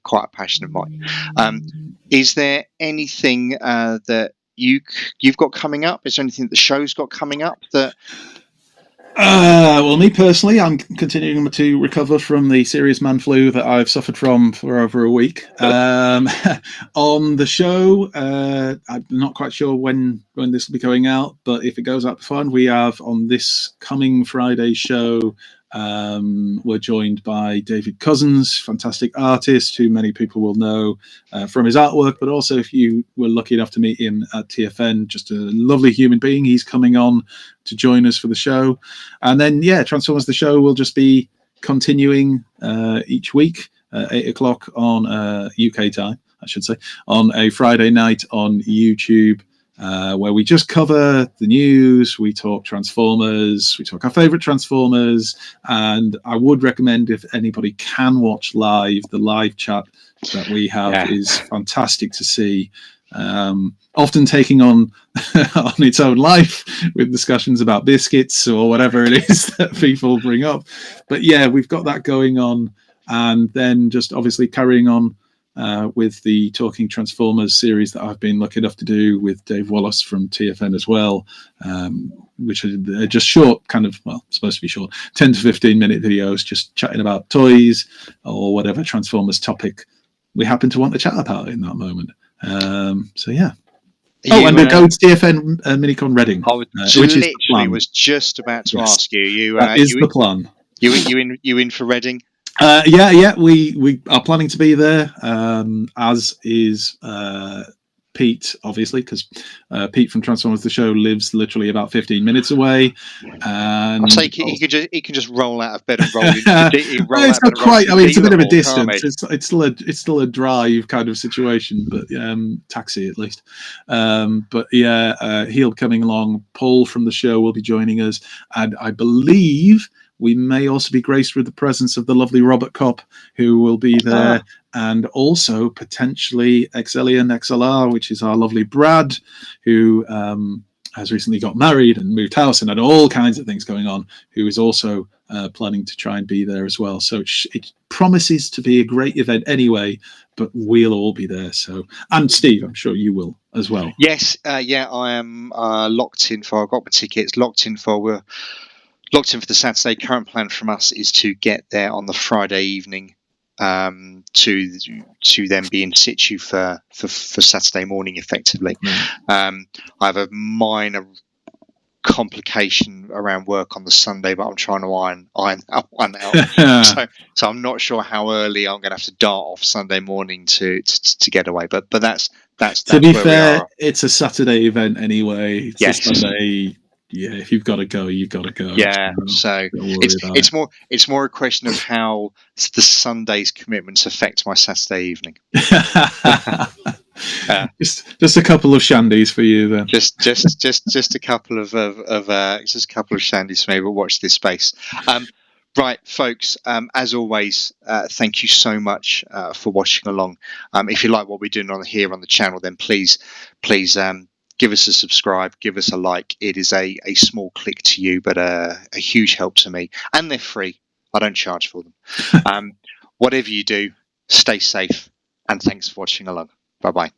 quite a passion of mine. Is there anything that you've got coming up? Is there anything that the show's got coming up that? Well, me personally, I'm continuing to recover from the serious man flu that I've suffered from for over a week. On the show, I'm not quite sure when this will be going out, but if it goes out before, we have on this coming Friday show, we're joined by David Cousins, fantastic artist who many people will know from his artwork, but also if you were lucky enough to meet him at TFN, just a lovely human being. He's coming on to join us for the show. And then, Transformers the show will just be continuing each week, 8 o'clock on UK time, I should say, on a Friday night on YouTube. Where we just cover the news, we talk Transformers, we talk our favourite Transformers, and I would recommend, if anybody can watch live, the live chat that we have is fantastic to see. Often taking on its own life with discussions about biscuits or whatever it is that people bring up. But yeah, we've got that going on, and then just obviously carrying on with the Talking Transformers series that I've been lucky enough to do with Dave Wallace from TFN as well, which are just short, supposed to be short, 10 to 15 minute videos, just chatting about toys or whatever Transformers topic we happen to want to chat about in that moment. So yeah. And the Go to TFN Minicon Reading, which is the plan. Was just about to ask you. That is the plan. You in for Reading? We are planning to be there, as is Pete, obviously, because Pete from Transformers the Show lives literally about 15 minutes away. And I'll take it. He can just roll out of bed and roll in. It's not quite. I mean, it's a bit of a distance. It's still a drive kind of situation, but taxi at least. But he'll be coming along. Paul from the show will be joining us, and I believe we may also be graced with the presence of the lovely Robert Kopp, who will be there, and also potentially XLian XLR, which is our lovely Brad, who has recently got married and moved house and had all kinds of things going on, who is also planning to try and be there as well. So it promises to be a great event anyway, but we'll all be there. So, and Steve, I'm sure you will as well. Yes, I am locked in for. I've got my tickets locked in for. We're locked in for the Saturday. Current plan from us is to get there on the Friday evening, to then be in situ for Saturday morning, effectively. I have a minor complication around work on the Sunday, but I'm trying to iron that one out. So I'm not sure how early I'm going to have to dart off Sunday morning to get away. But that's to be where fair, we are. it's a Saturday event anyway. It's Yes. a Sunday. Yeah, if you've got to go, you've got to go. Yeah, so don't worry about it's more a question of how the Sunday's commitments affect my Saturday evening. Just a couple of shandies for you then. Just a couple of just a couple of shandies for me. But watch this space. Right, folks. As always, thank you so much for watching along. If you like what we're doing here on the channel, then please give us a subscribe, give us a like. It is a small click to you, but a huge help to me. And they're free. I don't charge for them. Whatever you do, stay safe. And thanks for watching along. Bye-bye.